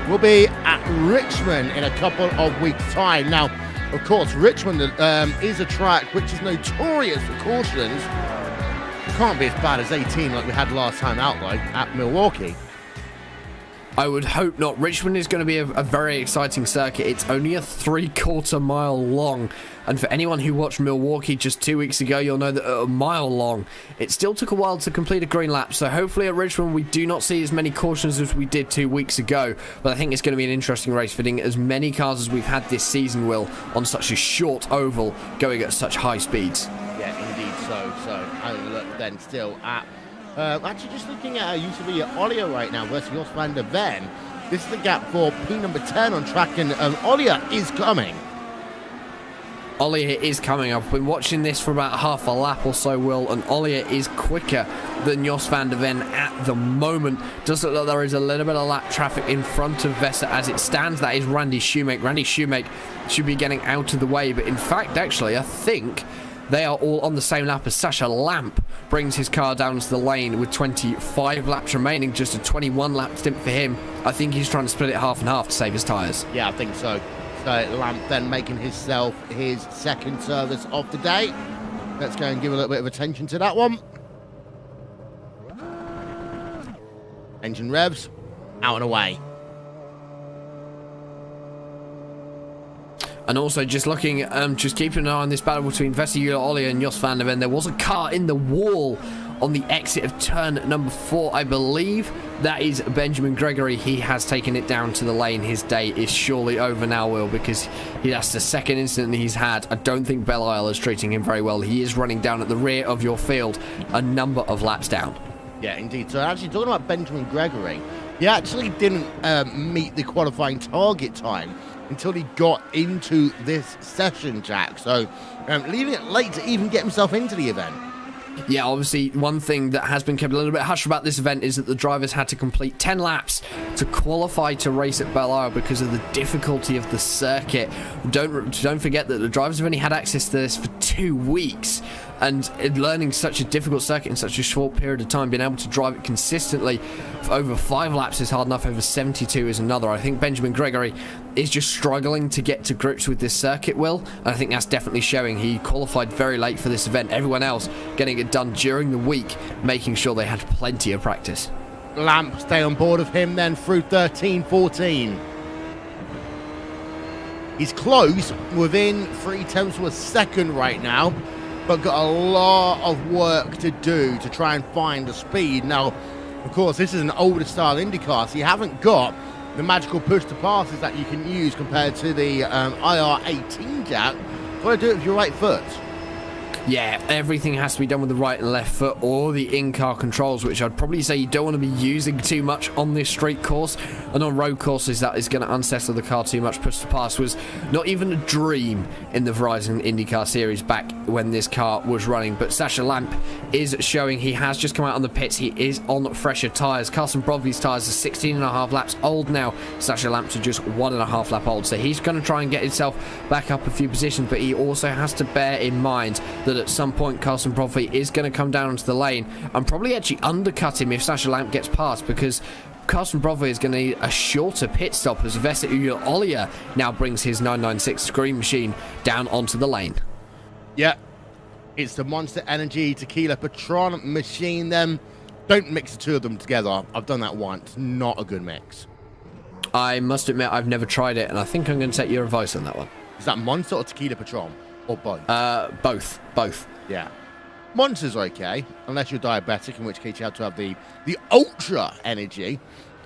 We'll be at Richmond in a couple of weeks' time. Now, of course, Richmond is a track which is notorious for cautions. It can't be as bad as 18 like we had last time out, like at Milwaukee. I would hope not. Richmond is going to be a very exciting circuit. It's only a 3/4 mile long. And for anyone who watched Milwaukee just 2 weeks ago, you'll know that at a mile long, it still took a while to complete a green lap. So hopefully at Richmond, we do not see as many cautions as we did 2 weeks ago. But I think it's going to be an interesting race, fitting as many cars as we've had this season, Will, on such a short oval, going at such high speeds. Yeah, indeed so. So having a look then still at actually just looking at UCV Ollier right now versus Jos van der Ven. This is the gap for P number 10 on track, and Ollier is coming. Ollier is coming. I've been watching this for about half a lap or so, Will, and Ollier is quicker than Jos van der Ven at the moment. Does look like there is a little bit of lap traffic in front of Vesser as it stands. That is Randy Shoemake. Randy Shoemake should be getting out of the way, but in fact, actually, I think they are all on the same lap as Sasha Lamp brings his car down to the lane with 25 laps remaining, just a 21 lap stint for him. I think he's trying to split it half and half to save his tyres. Yeah, I think so. So Lamp then making himself his second service of the day. Let's go and give a little bit of attention to that one. Engine revs, out and away. And also just looking, just keeping an eye on this battle between Vesiula Ollier and Jos van der Ven. There was a car in the wall on the exit of turn number 4, I believe. That is Benjamin Gregory. He has taken it down to the lane. His day is surely over now, Will, because that's the second incident he's had. I don't think Belle is treating him very well. He is running down at the rear of your field, a number of laps down. Yeah, indeed. So actually talking about Benjamin Gregory, he actually didn't meet the qualifying target time until he got into this session, Jack. So leaving it late to even get himself into the event. Yeah, obviously, one thing that has been kept a little bit hush about this event is that the drivers had to complete 10 laps to qualify to race at Belle Isle because of the difficulty of the circuit. Don't forget that the drivers have only had access to this for 2 weeks, and learning such a difficult circuit in such a short period of time, being able to drive it consistently for over 5 laps is hard enough, over 72 is another. I think Benjamin Gregory is just struggling to get to grips with this circuit, Will, and I think that's definitely showing. He qualified very late for this event. Everyone else getting it done during the week, making sure they had plenty of practice. Lamp stay on board of him then through 13-14. He's close, within 0.3 of a second right now, but got a lot of work to do to try and find the speed. Now, of course, this is an older style IndyCar, so you haven't got the magical push to passes that you can use compared to the IR18 Jack. You've got to do it with your right foot. Yeah, everything has to be done with the right and left foot, or the in-car controls, which I'd probably say you don't want to be using too much on this street course. And on road courses, that is going to unsettle the car too much. Push to pass was not even a dream in the Verizon IndyCar series back when this car was running. But Sasha Lamp is showing he has just come out on the pits. He is on fresher tyres. Carson Brodby's tyres are 16.5 laps old now. Sasha Lamp's are just 1.5 lap old. So he's going to try and get himself back up a few positions, but he also has to bear in mind that at some point Carson Brodby is going to come down into the lane and probably actually undercut him if Sasha Lamp gets past, because Carson Brodby is going to need a shorter pit stop as Vesiula Ollier now brings his 996 screen machine down onto the lane. Yeah, it's the Monster Energy Tequila Patron machine then. Don't mix the two of them together. I've done that once. Not a good mix. I must admit I've never tried it, and I think I'm going to take your advice on that one. Is that Monster or Tequila Patron? Or both? Both. Yeah. Monster's okay, unless you're diabetic, in which case you have to have the Ultra Energy,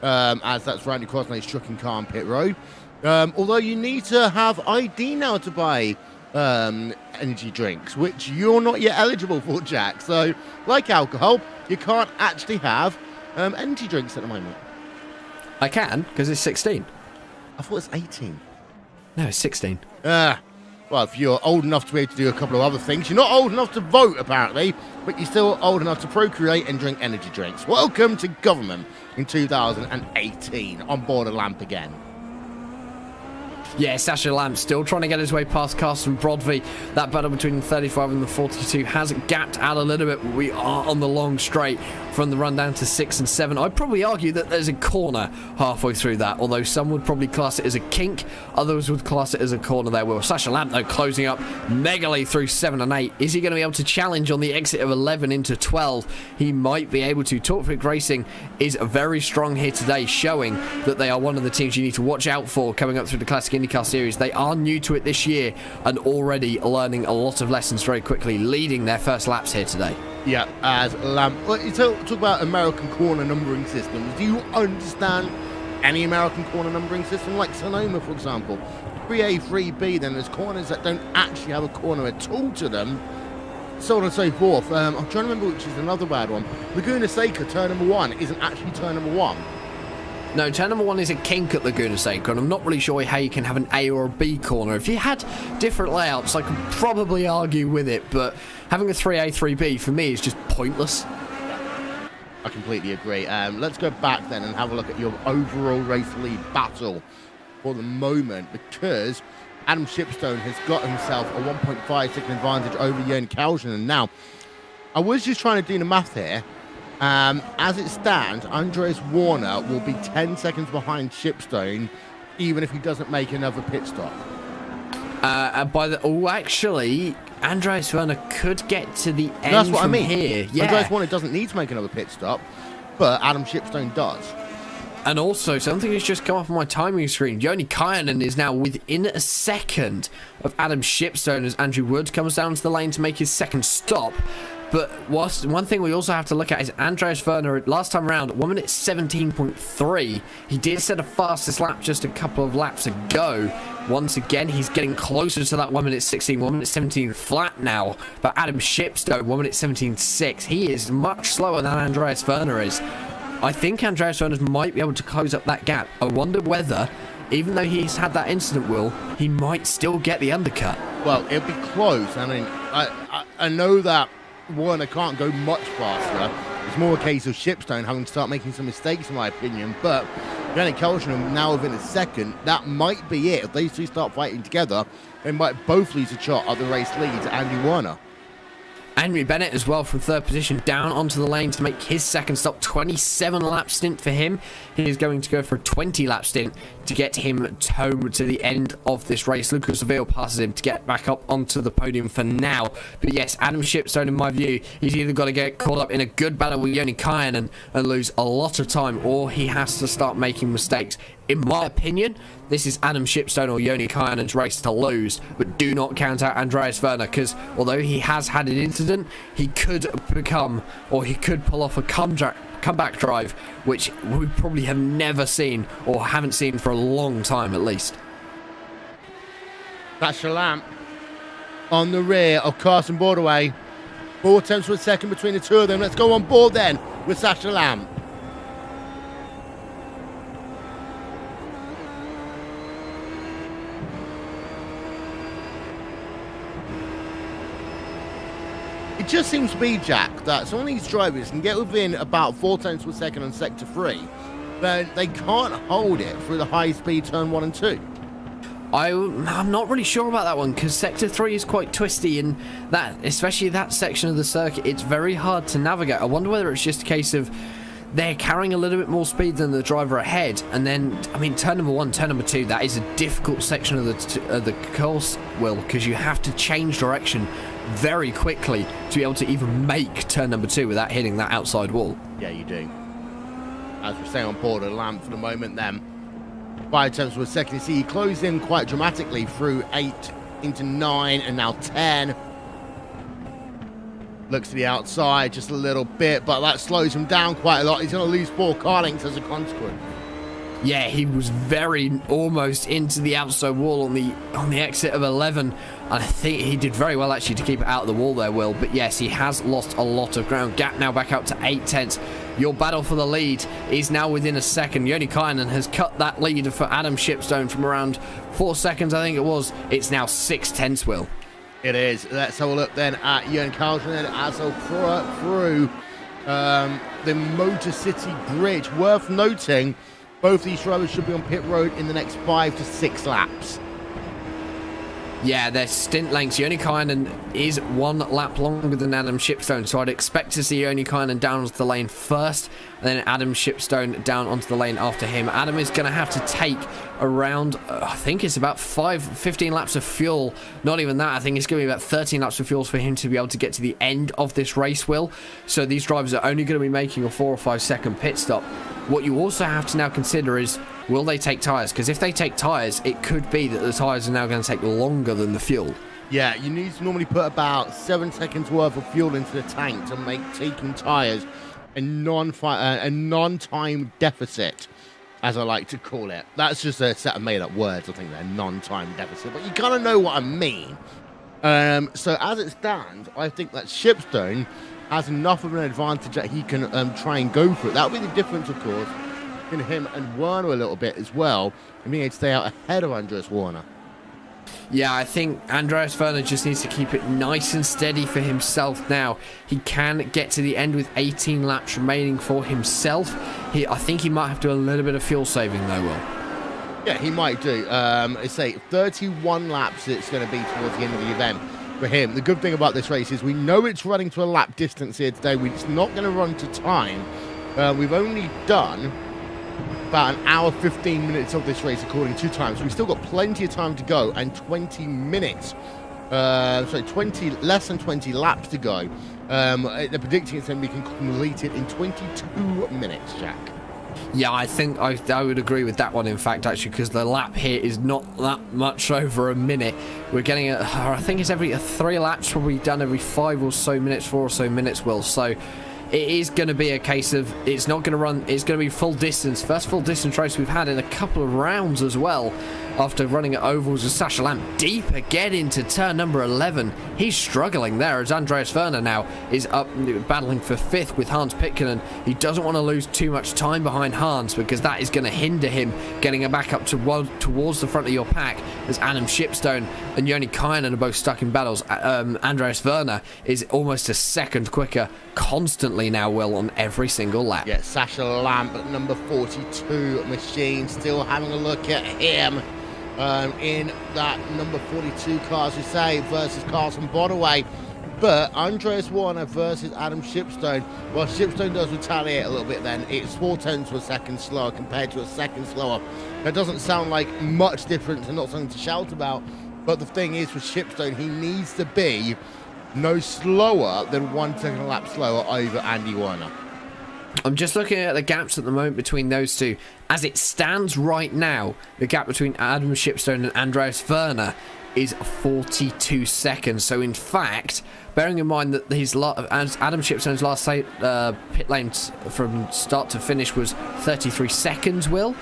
as that's Randy Crosney's trucking car on pit road. Although you need to have ID now to buy energy drinks, which you're not yet eligible for, Jack. So, like alcohol, you can't actually have energy drinks at the moment. I can, because it's 16. I thought it's 18. No, it's 16. Well, if you're old enough to be able to do a couple of other things, you're not old enough to vote, apparently, but you're still old enough to procreate and drink energy drinks. Welcome to government in 2018, on board a Lamp again. Yeah, Sasha Lamp still trying to get his way past Carson Brodby. That battle between the 35 and the 42 has gapped out a little bit. We are on the long straight from the run down to 6 and 7. I'd probably argue that there's a corner halfway through that, although some would probably class it as a kink, others would class it as a corner there. Well, Sasha Lamp, though, closing up megally through 7 and 8. Is he going to be able to challenge on the exit of 11 into 12? He might be able to. Talkvic Racing is very strong here today, showing that they are one of the teams you need to watch out for coming up through the Classic IndyCar Series. They are new to it this year and already learning a lot of lessons very quickly, leading their first laps here today. Yeah, as Lamp. Well, you talk about American corner numbering systems. Do you understand any American corner numbering system, like Sonoma, for example? 3A, 3B, then there's corners that don't actually have a corner at all to them, so on and so forth. I'm trying to remember which is another bad one. Laguna Seca, turn number 1, isn't actually turn number 1. No, turn number 1 is a kink at Laguna Seca, and I'm not really sure how you can have an A or a B corner. If you had different layouts, I could probably argue with it, but having a 3A, 3B, for me, is just pointless. I completely agree. Let's go back then and have a look at your overall race lead battle for the moment, because Adam Shipstone has got himself a 1.5 second advantage over Jörn Kauschen. And now, I was just trying to do the math here. As it stands, Andres Warner will be 10 seconds behind Shipstone even if he doesn't make another pit stop. Actually, Andreas Werner could get to the end. That's what from I mean. Here. Yeah. Andreas Werner doesn't need to make another pit stop, but Adam Shipstone does. And also, something has just come up on my timing screen. Joni Kynan is now within a second of Adam Shipstone as Andrew Wood comes down to the lane to make his second stop. But one thing we also have to look at is Andreas Werner, last time around, 1 minute 17.3. He did set a fastest lap just a couple of laps ago. Once again, he's getting closer to that 1 minute 16, 1 minute 17 flat now. But Adam Shipstone, 1 minute 17.6. He is much slower than Andreas Werner is. I think Andreas Werner might be able to close up that gap. I wonder whether, even though he's had that incident, Will, he might still get the undercut. Well, it'll be close. I mean, I know that Werner can't go much faster. It's more a case of Shipstone having to start making some mistakes, in my opinion. But Yannick Kelshner now within a second, that might be it. If these two start fighting together, they might both lose a shot at the race lead to Andy Werner. Henry Bennett as well from third position down onto the lane to make his second stop. 27 lap stint for him. He is going to go for a 20 lap stint to get him home to the end of this race. Lucas Seville passes him to get back up onto the podium for now. But yes, Adam Shipstone, in my view, he's either got to get caught up in a good battle with Joni Kynan and lose a lot of time, or he has to start making mistakes. In my opinion, this is Adam Shipstone or Joni Kynan's race to lose, but do not count out Andreas Werner, because although he has had an incident, he could pull off a comeback drive, which we probably have never seen or haven't seen for a long time at least. Sasha Lamp on the rear of Carson Borderway. 4 tenths for a second between the two of them. Let's go on board then with Sasha Lamp. It just seems to be, Jack, that some of these drivers can get within about 4 tenths of a second on sector 3, but they can't hold it through the high-speed turn 1 and 2. I'm not really sure about that one, because sector 3 is quite twisty, and that, especially that section of the circuit, it's very hard to navigate. I wonder whether it's just a case of they're carrying a little bit more speed than the driver ahead, and then, I mean, turn number 1, turn number 2, that is a difficult section of the course, Will, because you have to change direction very quickly to be able to even make turn number 2 without hitting that outside wall. Yeah, you do. As we're staying on board of Lamp for the moment then. 5 tenths for a second. You see, he closed in quite dramatically through 8 into 9 and now 10. Looks to the outside just a little bit, but that slows him down quite a lot. He's going to lose 4 car lengths as a consequence. Yeah, he was very almost into the outside wall on the exit of 11. And I think he did very well actually to keep it out of the wall there, Will. But yes, he has lost a lot of ground. Gap now back out to 8 tenths. Your battle for the lead is now within a second. Joni Kynan has cut that lead for Adam Shipstone from around 4 seconds, I think it was. It's now 6 tenths, Will. It is. Let's have a look then at Jörn Carlsen as he'll through the Motor City Bridge. Worth noting, both these drivers should be on pit road in the next 5 to 6 laps. Yeah, their stint lengths. Joni Kynan is 1 lap longer than Adam Shipstone, so I'd expect to see Joni Kynan down onto the lane first, and then Adam Shipstone down onto the lane after him. Adam is going to have to take around, I think it's about 15 laps of fuel. Not even that. I think it's going to be about 13 laps of fuel for him to be able to get to the end of this race, Will. So these drivers are only going to be making a 4 or 5 second pit stop. What you also have to now consider is, will they take tyres? Because if they take tyres, it could be that the tyres are now going to take longer than the fuel. Yeah, you need to normally put about 7 seconds worth of fuel into the tank to make taking tyres a non-time deficit, as I like to call it. That's just a set of made-up words. I think they're non-time deficit, but you kind of know what I mean. So as it stands, I think that Shipstone has enough of an advantage that he can try and go for it. That would be the difference, of course, between him and Werner a little bit as well, and being able to stay out ahead of Andreas Werner. Yeah, I think Andreas Werner just needs to keep it nice and steady for himself now. He can get to the end with 18 laps remaining for himself. I think he might have to do a little bit of fuel saving though, Will. Yeah, he might do. I say 31 laps it's going to be towards the end of the event for him. The good thing about this race is we know it's running to a lap distance here today. It's not going to run to time. We've only done about an hour 15 minutes of this race according to time, so we've still got plenty of time to go and 20 minutes. Less than 20 laps to go. They're predicting it's going to be completed in 22 minutes, Jack. Yeah, I think I would agree with that one, in fact, actually, because the lap here is not that much over a minute. We're getting, I think it's every 3 laps, probably done every 5 or so minutes, 4 or so minutes, Will. So it is going to be a case of it's not going to run, it's going to be full distance. First full distance race we've had in a couple of rounds as well, after running at ovals with Sasha Lamb deep again into turn number 11. He's struggling there as Andreas Werner now is up battling for 5th with Hans Pitkänen. He doesn't want to lose too much time behind Hans, because that is going to hinder him getting back up towards the front of your pack, as Adam Shipstone and Joni Kynan are both stuck in battles. Andreas Werner is almost a second quicker constantly now, Will, on every single lap. Yeah, Sasha Lamb at number 42 machine, still having a look at him. In that number 42 car, as we say, versus Carson Bodaway. But Andreas Werner versus Adam Shipstone. Well, Shipstone does retaliate a little bit then. It's 4/10 to a second slower compared to a second slower. That doesn't sound like much difference and not something to shout about. But the thing is, with Shipstone, he needs to be no slower than 1 second a lap slower over Andy Werner. I'm just looking at the gaps at the moment between those two. As it stands right now, the gap between Adam Shipstone and Andreas Werner is 42 seconds. So in fact, bearing in mind that Adam Shipstone's last pit lane from start to finish was 33 seconds, Will,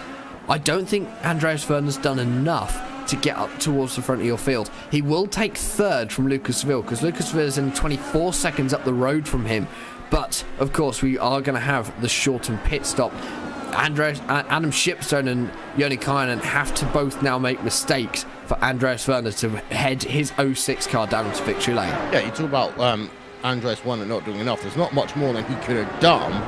I don't think Andreas Werner's done enough to get up towards the front of your field. He will take 3rd from Lucas Ville, because Lucas Ville is in 24 seconds up the road from him. But, of course, we are going to have the shortened pit stop. Adam Shipstone and Joni Kynan have to both now make mistakes for Andreas Werner to head his 06 car down into victory lane. Yeah, you talk about Andreas Werner not doing enough. There's not much more than he could have done,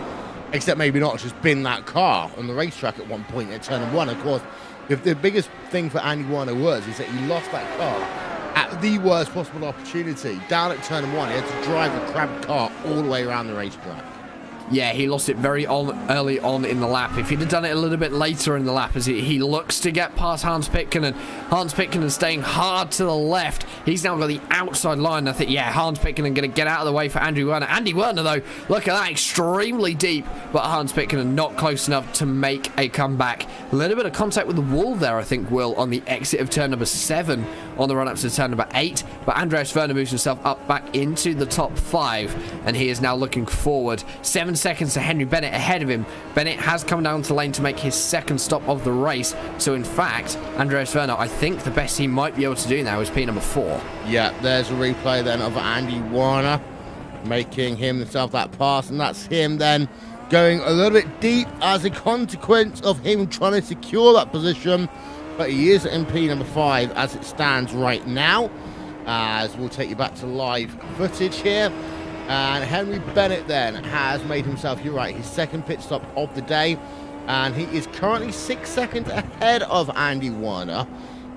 except maybe not just bin that car on the racetrack at one point at turn 1. Of course, the biggest thing for Andy Werner is that he lost that car at the worst possible opportunity. Down at turn 1, he had to drive a cramped car all the way around the racetrack. Yeah, he lost it very early on in the lap. If he'd have done it a little bit later in the lap, as he looks to get past Hans Pitkänen. Hans Pitkänen staying hard to the left. He's now got the outside line. I think, yeah, Hans Pitkänen going to get out of the way for Andy Werner. Andy Werner, though, look at that, extremely deep. But Hans Pitkänen not close enough to make a comeback. A little bit of contact with the wall there, I think, Will, on the exit of turn number 7 on the run-up to turn number 8. But Andreas Werner moves himself up back into the top 5. And he is now looking forward. 7 seconds to Henry Bennett ahead of him. Bennett has come down to lane to make his second stop of the race. So in fact, Andreas Werner, I think the best he might be able to do now is P number 4. Yeah, there's a replay then of Andy Werner making himself that pass, and that's him then going a little bit deep as a consequence of him trying to secure that position. But he is in P number 5 as it stands right now, as we'll take you back to live footage here. And Henry Bennett then has made himself, you're right, his second pit stop of the day. And he is currently 6 seconds ahead of Andy Werner.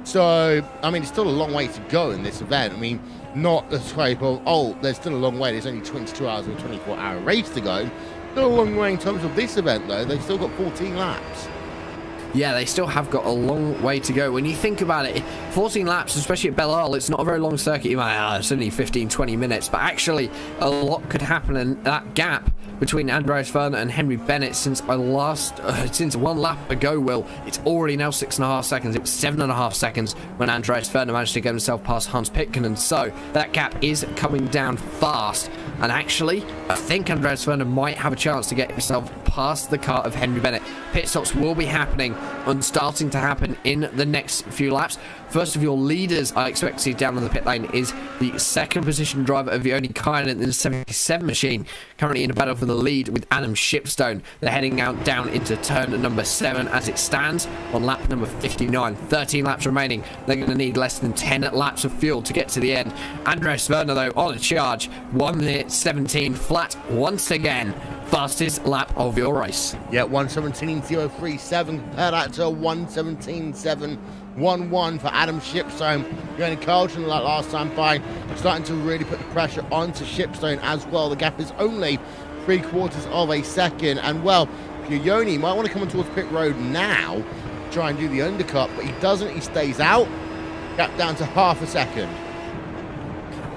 So, I mean, it's still a long way to go in this event. I mean, not the type of, oh, there's still a long way. There's only 22 hours or a 24-hour race to go. Still a long way in terms of this event, though. They've still got 14 laps. Yeah, they still have got a long way to go. When you think about it, 14 laps, especially at Belle, it's not a very long circuit. You might, it's only 15, 20 minutes. But actually, a lot could happen in that gap between Andreas Werner and Henry Bennett since since 1 lap ago, Will. It's already now 6.5 seconds. It was 7.5 seconds when Andreas Werner managed to get himself past Hans Pitkänen. So that gap is coming down fast. And actually, I think Andreas Werner might have a chance to get himself past the car of Henry Bennett. Pit stops will be happening and starting to happen in the next few laps. First of your leaders I expect to see down on the pit lane is the second position driver of Joni Kynan in the 77 machine, currently in a battle for the lead with Adam Shipstone. They're heading out down into turn number 7 as it stands on lap number 59. 13 laps remaining. They're going to need less than 10 laps of fuel to get to the end. Andreas Werner, though, on a charge. 1 minute 17 flat once again. Fastest lap of your race. Yeah, 1:17.037 compared that to 1:17.711 for Adam Shipstone. Joni Carlton like last time by, starting to really put the pressure onto Shipstone as well. The gap is only 3/4 of a second, and well, Yoni might want to come on towards pit road now, try and do the undercut, but he doesn't. He stays out. Gap down to half a second.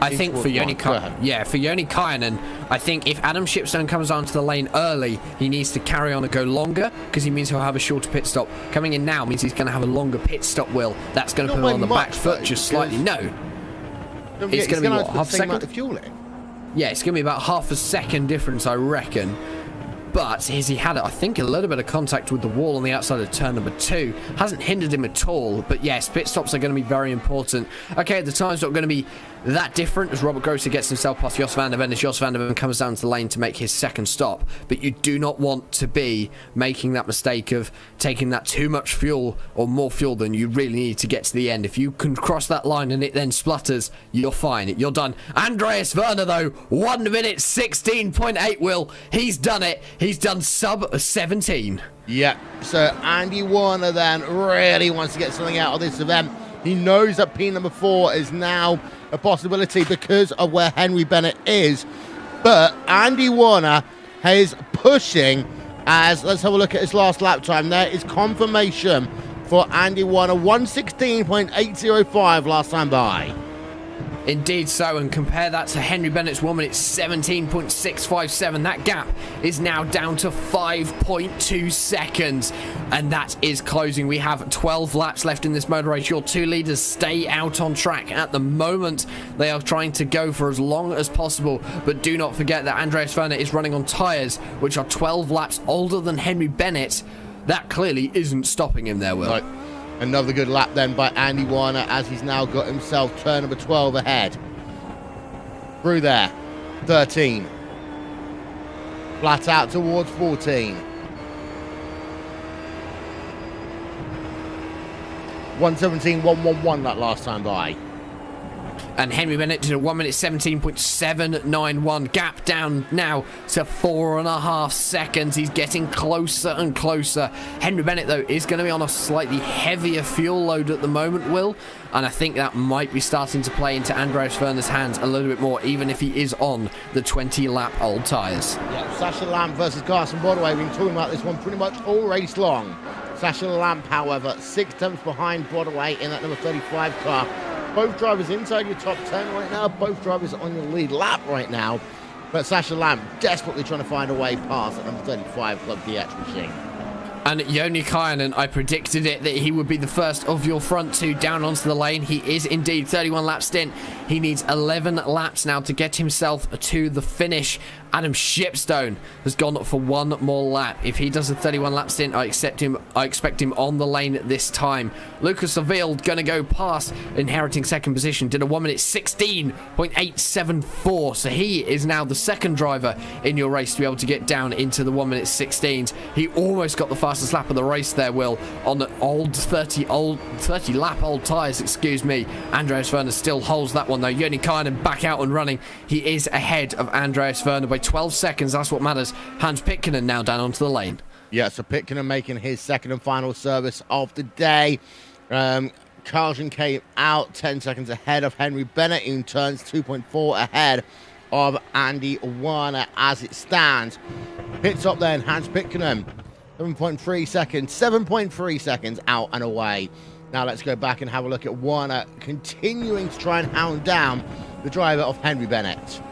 I think for Yoni Kainen, I think if Adam Shipstone comes onto the lane early, he needs to carry on and go longer, because he means he'll have a shorter pit stop. Coming in now means he's going to have a longer pit stop, Will. That's going to put him on the back foot just slightly. No. It's going to be, what, half a second? Yeah, it's going to be about half a second difference, I reckon. But he had, I think, a little bit of contact with the wall on the outside of turn number 2. Hasn't hindered him at all. But yes, pit stops are going to be very important. Okay, the time's not going to be that different as Robert Grosser gets himself past Jos van der Ven as Jos van der Ven comes down to the lane to make his second stop. But you do not want to be making that mistake of taking that too much fuel or more fuel than you really need to get to the end. If you can cross that line and it then splutters, you're fine. You're done. Andreas Werner, though, 1 minute 16.8, Will. He's done it. He's done sub 17. Yeah, so Andy Warner then really wants to get something out of this event. He knows that P number 4 is now a possibility because of where Henry Bennett is. But Andy Warner is pushing as, let's have a look at his last lap time. There is confirmation for Andy Warner, 1:16.805 last time by. Indeed so, and compare that to Henry Bennett's 1 minute 17.657. That gap is now down to 5.2 seconds, and that is closing. We have 12 laps left in this motor race. Your 2 leaders stay out on track at the moment. They are trying to go for as long as possible, but do not forget that Andreas Werner is running on tyres which are 12 laps older than Henry Bennett. That clearly isn't stopping him there, Will. Right. Another good lap then by Andy Warner as he's now got himself turn number 12 ahead. Through there. 13. Flat out towards 14. 1:17.111 that last time by. And Henry Bennett did a 1 minute 17.791. Gap down now to 4.5 seconds. He's getting closer and closer. Henry Bennett, though, is going to be on a slightly heavier fuel load at the moment, Will. And I think that might be starting to play into Andreas Werner's hands a little bit more, even if he is on the 20-lap old tyres. Yeah, Sasha Lamp versus Carson Broadway. We've been talking about this one pretty much all race long. Sasha Lamp, however, 6 tenths behind Broadway in that number 35 car. Both drivers inside your top 10 right now. Both drivers on your lead lap right now. But Sasha Lamp desperately trying to find a way past at number 35 Club DX machine. And Joni Kainen, I predicted it that he would be the first of your front 2 down onto the lane. He is indeed. 31 lap stint. He needs 11 laps now to get himself to the finish. Adam Shipstone has gone for 1 more lap. If he does a 31 lap stint, I expect him on the lane this time. Lucas Seville going to go past, inheriting second position. Did a 1 minute 16.874. So he is now the second driver in your race to be able to get down into the 1 minute 16s. He almost got the fastest lap of the race there, Will, on the old 30 lap old tyres, excuse me. Andreas Werner still holds that one though. Joni Kainen back out and running. He is ahead of Andreas Werner by 12 seconds. That's what matters. Hans Pitkinen now down onto the lane. Yeah, so Pitkinen making his second and final service of the day. Carlson came out 10 seconds ahead of Henry Bennett, in turns 2.4 ahead of Andy Warner as it stands. Pits up then, Hans Pitkinen, 7.3 seconds out and away. Now let's go back and have a look at Warner continuing to try and hound down the driver of Henry Bennett.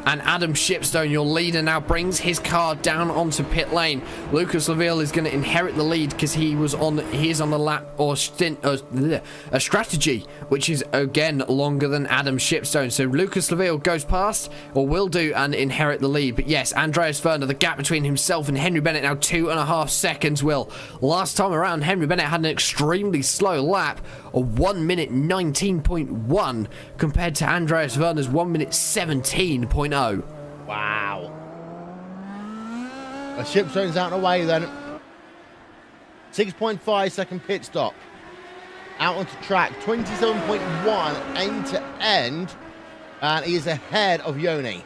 And Adam Shipstone, your leader, now brings his car down onto pit lane. Lucas Laville is going to inherit the lead because he is on a lap or stint, a strategy, which is again longer than Adam Shipstone. So Lucas Laville goes past, or will do, and inherit the lead. But yes, Andreas Werner, the gap between himself and Henry Bennett now 2.5 seconds. Will, last time around, Henry Bennett had an extremely slow lap of 1 minute 19.1 compared to Andreas Werner's 1 minute 17.0. Wow. A Shipstone's out and away then. 6.5 second pit stop. Out onto track. 27.1 end to end. And he is ahead of Yoni.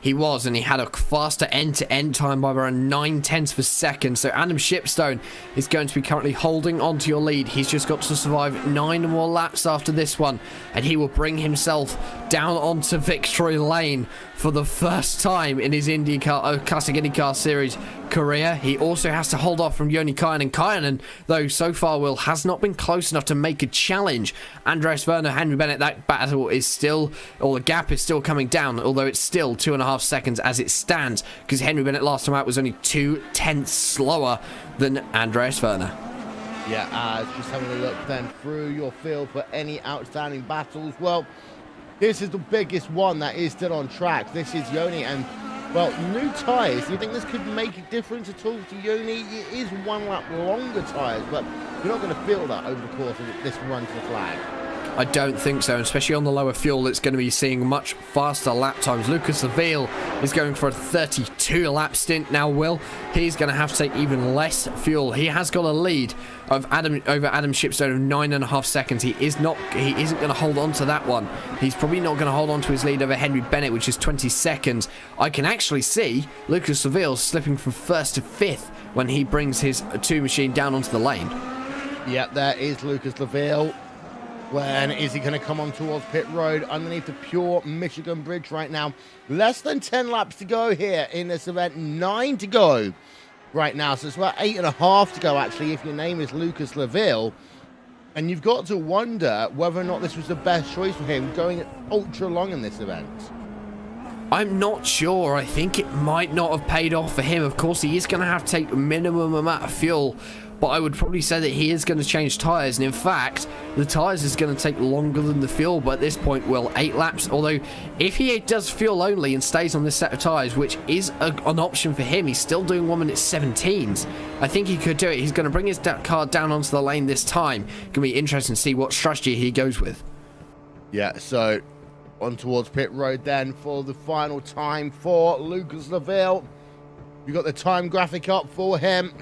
He was, and he had a faster end-to-end time by around 9/10 per second. So Adam Shipstone is going to be currently holding on to your lead. He's just got to survive 9 more laps after this one, and he will bring himself down onto victory lane for the first time in his IndyCar, Classic IndyCar Series career. He also has to hold off from Joni Kynan, though so far, Will, has not been close enough to make a challenge. Andreas Werner, Henry Bennett, that battle is still, or the gap is still coming down, although it's still 2.5 seconds as it stands, because Henry Bennett last time out was only 0.2 slower than Andreas Werner. Yeah, just having a look then through your field for any outstanding battles. Well, this is the biggest one that is still on track. This is Joni, and, well, new tyres. Do you think this could make a difference at all to Joni? It is 1 lap longer tyres, but you're not going to feel that over the course of this run to the flag. I don't think so, especially on the lower fuel. It's going to be seeing much faster lap times. Lucas Laville is going for a 32 lap stint now, Will. He's going to have to take even less fuel. He has got a lead of over Adam Shipstone of 9.5 seconds. He isn't going to hold on to that one. He's probably not going to hold on to his lead over Henry Bennett, which is 20 seconds. I can actually see Lucas Laville slipping from 1st to 5th when he brings his 2 machine down onto the lane. Yep, there is Lucas Laville. When is he going to come on towards pit road underneath the pure Michigan Bridge right now? Less than 10 laps to go here in this event. 9 to go right now. So it's about 8.5 to go, actually, if your name is Lucas Laville. And you've got to wonder whether or not this was the best choice for him going ultra long in this event. I'm not sure. I think it might not have paid off for him. Of course, he is going to have to take a minimum amount of fuel, but I would probably say that he is going to change tyres, and in fact, the tyres is going to take longer than the fuel, but at this point, well, 8 laps, although if he does fuel only and stays on this set of tyres, which is an option for him, he's still doing 1 minute 17s. I think he could do it. He's going to bring his car down onto the lane this time. Going to be interesting to see what strategy he goes with. Yeah, so on towards pit road then for the final time for Lucas Laville. You got the time graphic up for him.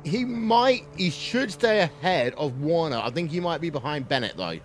He should stay ahead of Warner. I think he might be behind Bennett, though.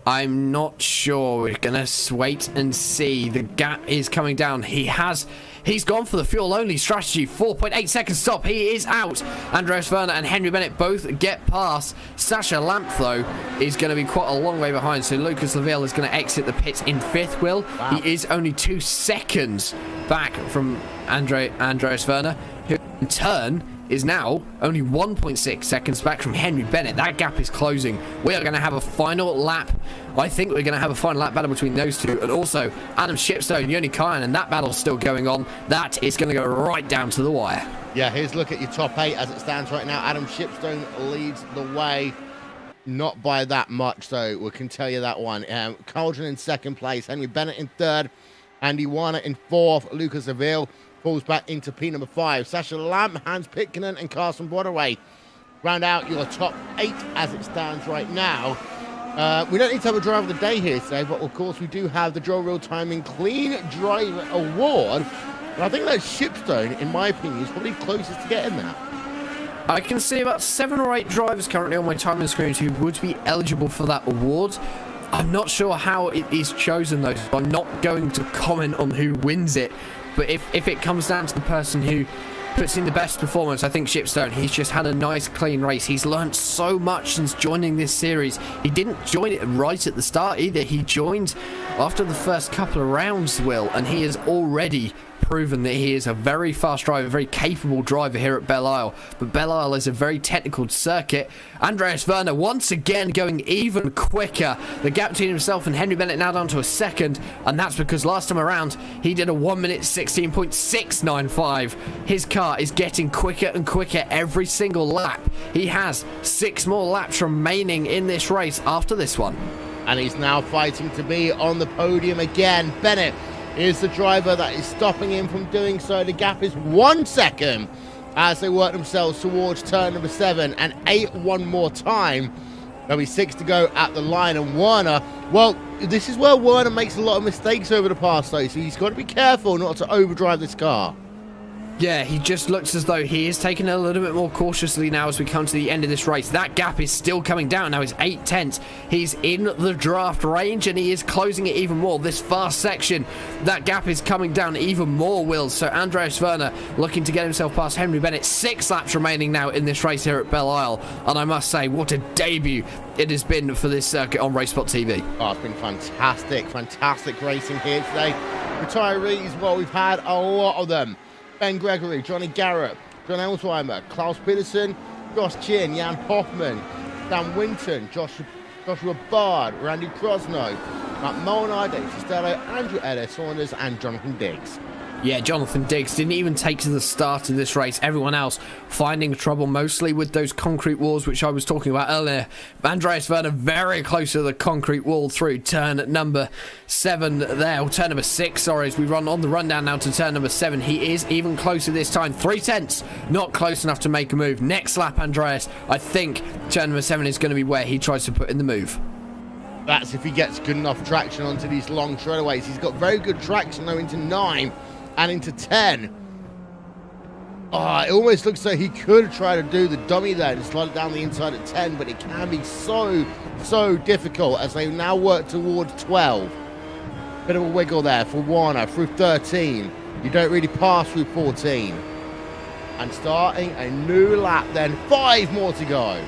I'm not sure. We're going to wait and see. The gap is coming down. He's gone for the fuel-only strategy. 4.8 seconds stop. He is out. Andreas Werner and Henry Bennett both get past. Sasha Lamp, though, is going to be quite a long way behind. So Lucas Laville is going to exit the pits in 5th, Will. Wow. He is only 2 seconds back from Andreas Werner, who in turn is now only 1.6 seconds back from Henry Bennett. That gap is closing. We are going to have a final lap. I think we're going to have a final lap battle between those two. And also, Adam Shipstone, Joni Kynan, and that battle's still going on. That is going to go right down to the wire. Yeah, here's a look at your top 8 as it stands right now. Adam Shipstone leads the way. Not by that much, though. We can tell you that one. Cauldron in 2nd place. Henry Bennett in 3rd. Andy Warner in 4th. Lucas Laville falls back into P number 5. Sasha Lamb, Hans Pitkanen, and Carson Broadway round out your top 8 as it stands right now. We don't need to have a driver of the day here today, but of course we do have the Joe Real Timing Clean Driver Award. And I think that Shipstone, in my opinion, is probably closest to getting that. I can see about 7 or 8 drivers currently on my timing screens who would be eligible for that award. I'm not sure how it is chosen, though, so I'm not going to comment on who wins it. But if it comes down to the person who puts in the best performance, I think Shipstone, he's just had a nice, clean race. He's learned so much since joining this series. He didn't join it right at the start either. He joined after the first couple of rounds, Will, and he has already proven that he is a very fast driver, very capable driver here at Belle Isle. But Belle Isle is a very technical circuit. Andreas Werner once again going even quicker. The gap between himself and Henry Bennett now down to a 2nd, and that's because last time around he did a 1 minute 16.695. His car is getting quicker and quicker every single lap. He has 6 more laps remaining in this race after this one. And he's now fighting to be on the podium again. Bennett is the driver that is stopping him from doing so. The gap is 1 second as they work themselves towards turn number 7 and 8 one more time. There'll be 6 to go at the line, and Werner, well, this is where Werner makes a lot of mistakes over the past, though, so he's got to be careful not to overdrive this car. Yeah, he just looks as though he is taking it a little bit more cautiously now as we come to the end of this race. That gap is still coming down. Now it's 8 tenths. He's in the draft range and he is closing it even more. This fast section, that gap is coming down even more, Will. So Andreas Werner looking to get himself past Henry Bennett. 6 laps remaining now in this race here at Belle Isle. And I must say, what a debut it has been for this circuit on RaceSpot TV. Oh, it's been fantastic racing here today. retirees, well, we've had a lot of them. Ben Gregory, Johnny Garrett, John Elsweimer, Klaus Peterson, Josh Chin, Jan Hoffman, Dan Winton, Joshua Bard, Randy Crosno, Matt Molnar, Dave Costello, Andrew Ellis Saunders, and Jonathan Diggs. Yeah, Jonathan Diggs didn't even take to the start of this race. Everyone else finding trouble mostly with those concrete walls, which I was talking about earlier. Andreas Werner very close to the concrete wall through turn number 7 there, or turn number 6, sorry, as we run on the rundown now to turn number 7. He is even closer this time. 3/10, not close enough to make a move. Next lap, Andreas, I think turn number 7 is going to be where he tries to put in the move. That's if he gets good enough traction onto these long straightaways. He's got very good traction though into 9 and into 10. Oh, it almost looks like he could try to do the dummy there and slide it down the inside at 10, but it can be so difficult as they now work towards 12. Bit of a wiggle there for Warner through 13. You don't really pass through 14. And starting a new lap then, 5 more to go.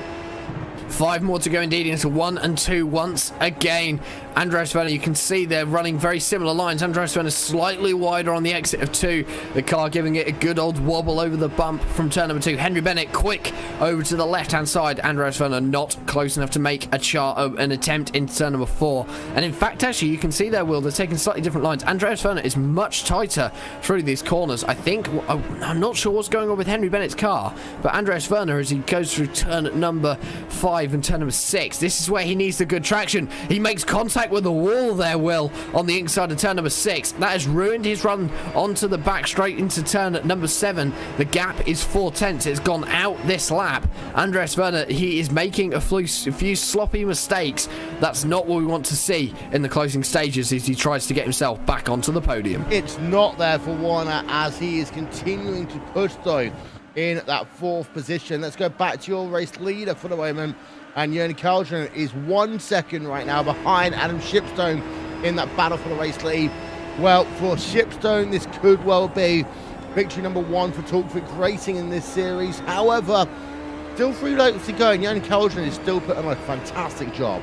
5 more to go indeed into 1 and 2 once again. Andreas Werner, you can see they're running very similar lines. Andreas Werner slightly wider on the exit of 2. The car giving it a good old wobble over the bump from turn number 2. Henry Bennett quick over to the left-hand side. Andreas Werner not close enough to make an attempt into turn number 4. And in fact, actually, you can see there, Will, they're taking slightly different lines. Andreas Werner is much tighter through these corners. I think, I'm not sure what's going on with Henry Bennett's car, but Andreas Werner, as he goes through turn number 5 and turn number 6, this is where he needs the good traction. He makes contact with the wall there, Will, on the inside of turn number 6. That has ruined his run onto the back straight into turn number 7. The gap is 4/10. It's gone out this lap. Andreas Werner, he is making a few sloppy mistakes. That's not what we want to see in the closing stages as he tries to get himself back onto the podium. It's not there for Warner as he is continuing to push though in that 4th position. Let's go back to your race leader for the moment. And Jörn Kaldron is 1 second right now behind Adam Shipstone in that battle for the race lead. Well, for Shipstone, this could well be victory number 1 for Talkvic Racing in this series. However, still 3 laps to go, and Jörn Kaldron is still putting on a fantastic job.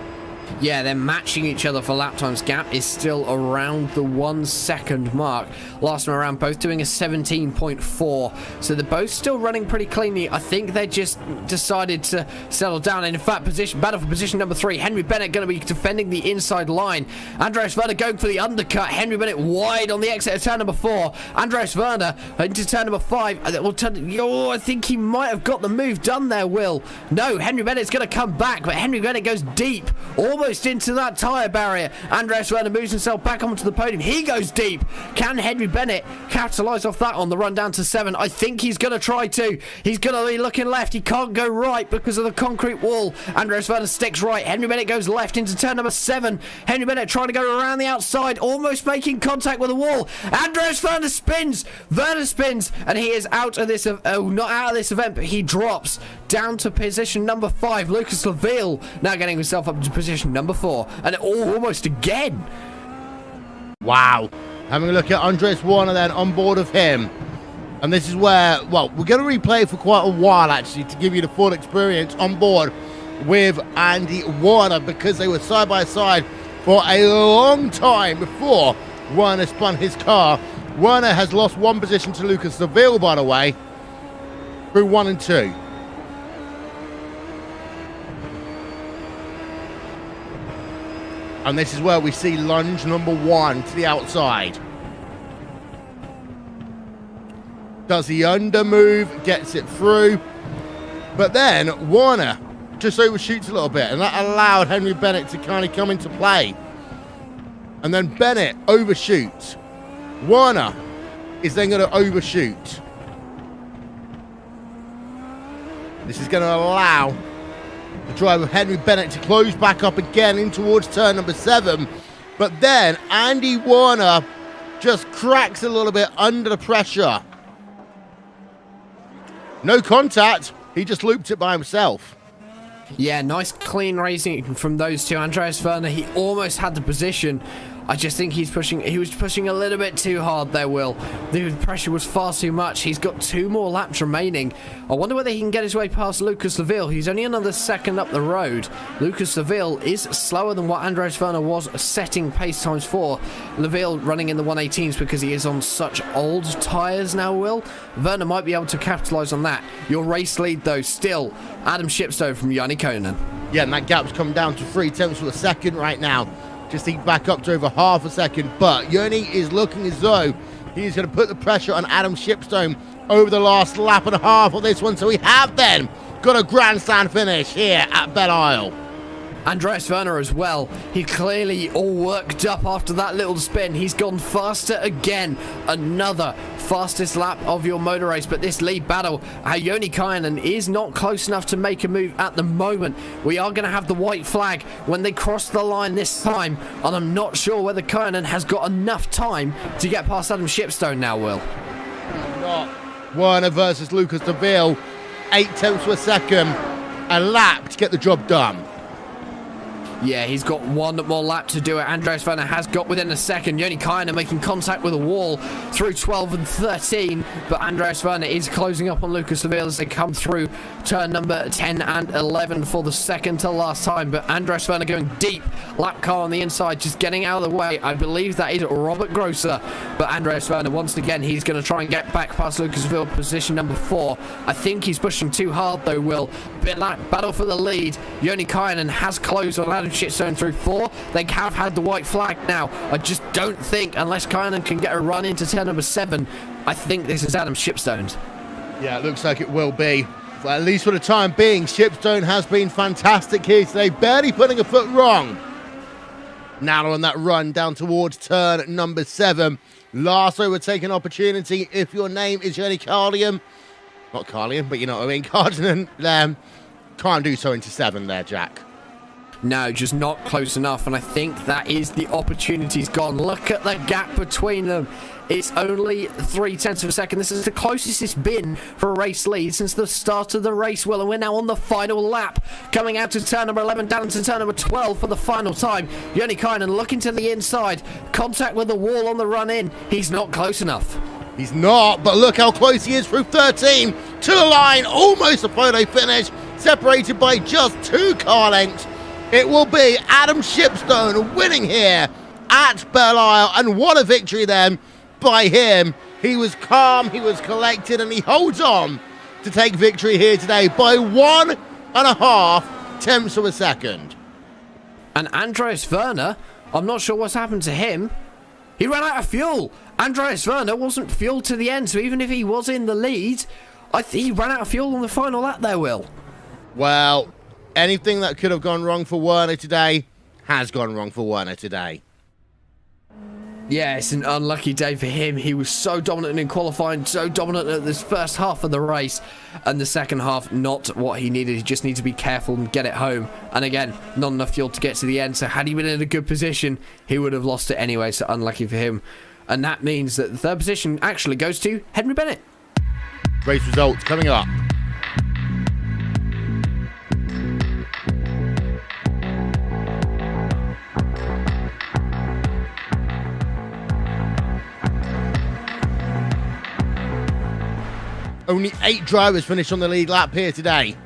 Yeah, they're matching each other for lap times. Gap is still around the 1 second mark. Last time around, both doing a 17.4. So they're both still running pretty cleanly. I think they just decided to settle down. And in fact, battle for position number 3. Henry Bennett going to be defending the inside line. Andreas Werner going for the undercut. Henry Bennett wide on the exit of turn number 4. Andreas Werner into turn number 5. I think he might have got the move done there, Will. No, Henry Bennett's going to come back, but Henry Bennett goes deep. Almost into that tyre barrier. Andreas Werner moves himself back onto the podium. He goes deep. Can Henry Bennett capitalise off that on the run down to 7? I think he's going to try to. He's going to be looking left. He can't go right because of the concrete wall. Andreas Werner sticks right. Henry Bennett goes left into turn number 7. Henry Bennett trying to go around the outside, almost making contact with the wall. Andreas Werner spins. Werner spins, and he is out of this. Not out of this event, but he drops down to position number 5. Lucas Laville now getting himself up to position number 4, and almost again. Wow. Having a look at Andres Warner then on board of him. And this is where, well, we're going to replay for quite a while actually to give you the full experience on board with Andy Warner, because they were side by side for a long time before Warner spun his car. Warner has lost 1 position to Lucas Laville, by the way, through 1 and 2. And this is where we see lunge number 1 to the outside. Does the under move, gets it through. But then Warner just overshoots a little bit, and that allowed Henry Bennett to kind of come into play. And then Bennett overshoots. Warner is then going to overshoot. This is going to allow the driver Henry Bennett to close back up again in towards turn number 7. But then Andy Warner just cracks a little bit under the pressure. No contact. He just looped it by himself. Yeah, nice clean racing from those two. Andreas Werner, he almost had the position I just think he was pushing a little bit too hard there, Will. The pressure was far too much. He's got 2 more laps remaining. I wonder whether he can get his way past Lucas Laville. He's only another second up the road. Lucas Laville is slower than what Andreas Werner was setting pace times for. Laville running in the 118s because he is on such old tyres now, Will. Werner might be able to capitalise on that. Your race lead, though, still Adam Shipstone from Yanni Konen. Yeah, and that gap's come down to 0.3 of a second right now. Just think back up to over half a second, but Yoni is looking as though he's going to put the pressure on Adam Shipstone over the last lap and a half of this one. So we have then got a grandstand finish here at Belle Isle. Andreas Werner as well. He clearly all worked up after that little spin. He's gone faster again. Another fastest lap of your motor race, but this lead battle, Yoni Kainen is not close enough to make a move at the moment. We are going to have the white flag when they cross the line this time, and I'm not sure whether Kainen has got enough time to get past Adam Shipstone now, Will. Not Werner versus Lucas Deville. 0.8 of a second, a lap to get the job done. Yeah, he's got 1 more lap to do it. Andreas Werner has got within a second. Yoni Kainen making contact with a wall through 12 and 13. But Andreas Werner is closing up on Lucas Laville as they come through turn number 10 and 11 for the second to last time. But Andreas Werner going deep. Lap car on the inside, just getting out of the way. I believe that is Robert Grosser. But Andreas Werner, once again, he's going to try and get back past Lucas Laville, position number 4. I think he's pushing too hard, though, Will. Bit like battle for the lead. Yoni Kainen has closed on Adam Shipstone through 4. They have had the white flag now. I just don't think, unless Kainen can get a run into turn number 7, I think this is Adam Shipstone's. Yeah, it looks like it will be. But at least for the time being, Shipstone has been fantastic here today, barely putting a foot wrong. Now on that run down towards turn number 7. Last overtaking opportunity. If your name is Johnny Carlian, not Carlian, but you know what I mean, Cardinal, can't do so into 7 there, Jack. No, just not close enough, and I think that is the opportunity's gone. Look at the gap between them. It's only 0.3 of a second. This is the closest it's been for a race lead since the start of the race, Will, and we're now on the final lap. Coming out to turn number 11, down to turn number 12 for the final time. Yoni Kainen looking to the inside. Contact with the wall on the run in. He's not close enough. He's not, but look how close he is through 13 to the line. Almost a photo finish, separated by just 2 car lengths. It will be Adam Shipstone winning here at Belle Isle, and what a victory then by him. He was calm, he was collected, and he holds on to take victory here today by 1.5 of a second. And Andreas Werner, I'm not sure what's happened to him. He ran out of fuel. Andreas Werner wasn't fueled to the end, so even if he was in the lead, I think he ran out of fuel on the final lap there, Will. Well, anything that could have gone wrong for Werner today has gone wrong for Werner today. Yeah, it's an unlucky day for him. He was so dominant in qualifying, so dominant at this first half of the race, and the second half, not what he needed. He just needed to be careful and get it home. And again, not enough fuel to get to the end, so had he been in a good position, he would have lost it anyway, so unlucky for him. And that means that the third position actually goes to Henry Bennett. Race results coming up. Only 8 drivers finished on the lead lap here today.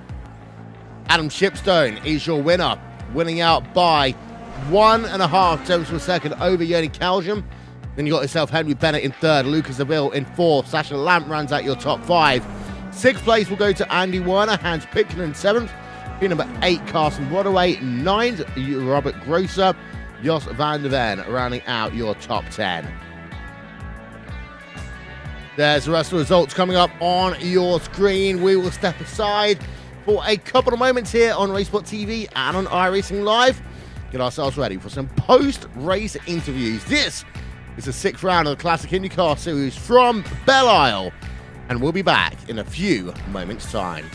Adam Shipstone is your winner, winning out by 1.5 of a second over Yoni Kaljan. Then you got yourself Henry Bennett in 3rd, Lucas Deville in 4th, Sasha Lamp runs out your top 5. 6th place will go to Andy Werner, Hans Pitkin in 7th. P number 8, Carson Broadway, 9th, Robert Grosser, Jos van der Ven rounding out your top 10. There's the rest of the results coming up on your screen. We will step aside for a couple of moments here on Racesport TV and on iRacing Live. Get ourselves ready for some post-race interviews. This is the 6th round of the Classic IndyCar Series from Belle Isle, and we'll be back in a few moments' time.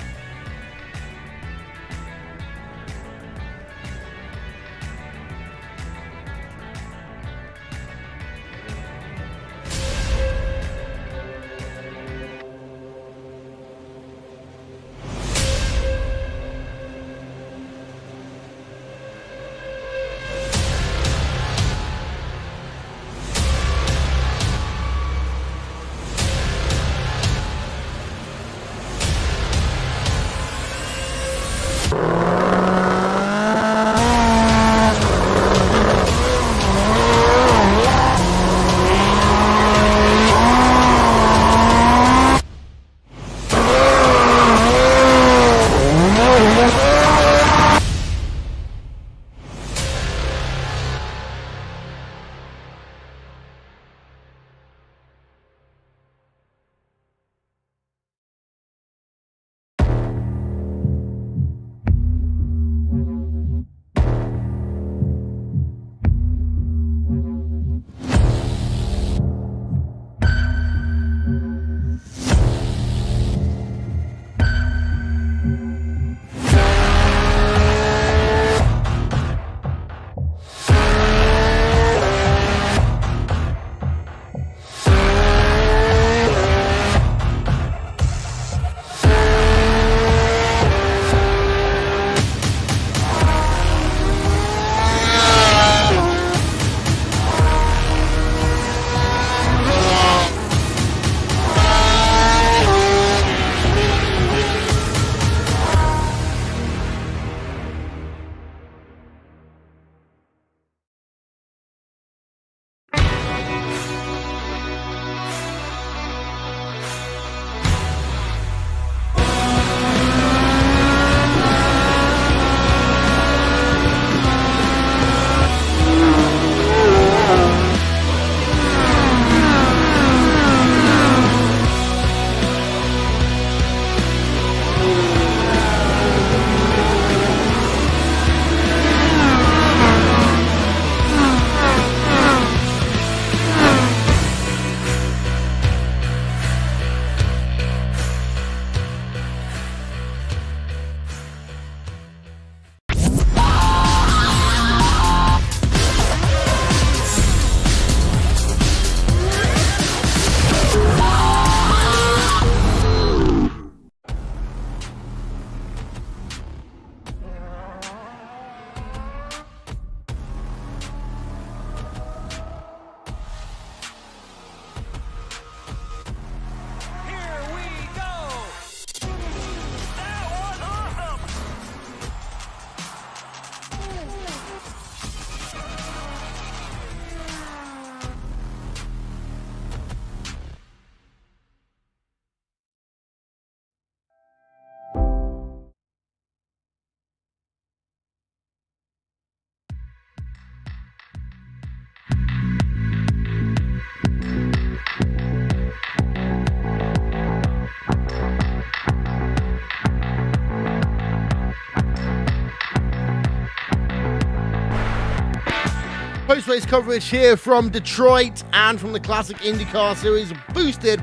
Post-race coverage here from Detroit and from the Classic IndyCar Series, boosted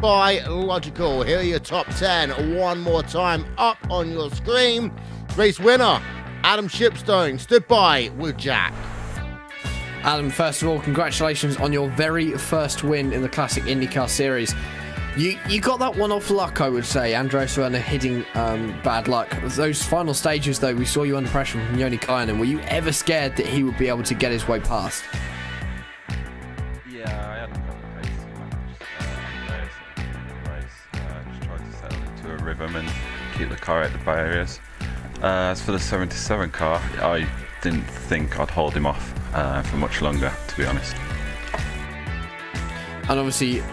by Logical. Here are your top 10 one more time up on your screen. Race winner, Adam Shipstone, stood by with Jack. Adam, first of all, congratulations on your very first win in the Classic IndyCar Series. You got that one off luck, I would say. Andreas Werner hitting bad luck. Those final stages, though, we saw you under pressure from Joni Kainen. Were you ever scared that he would be able to get his way past? Yeah, I had a couple of paces in the race. Just tried to settle into a rhythm and keep the car at the barriers. As for the 77 car, I didn't think I'd hold him off for much longer, to be honest. And obviously,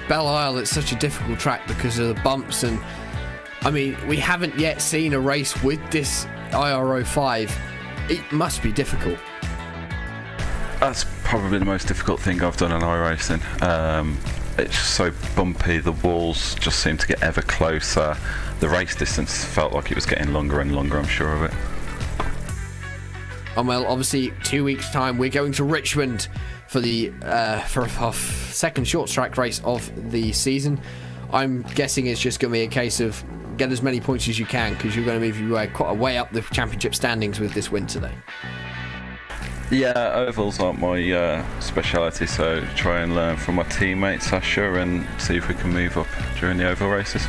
Belle Isle, it's such a difficult track because of the bumps, and I mean, we haven't yet seen a race with this IRO 5. It must be difficult. That's probably the most difficult thing I've done in iRacing. It's so bumpy, the walls just seem to get ever closer. The race distance felt like it was getting longer and longer, I'm sure of it. And well, obviously, 2 weeks' time, we're going to Richmond for our second short track race of the season. I'm guessing it's just going to be a case of get as many points as you can, because you're going to move your way quite a way up the championship standings with this win today. Yeah, ovals aren't my speciality, so try and learn from my teammates, Sasha, and see if we can move up during the oval races.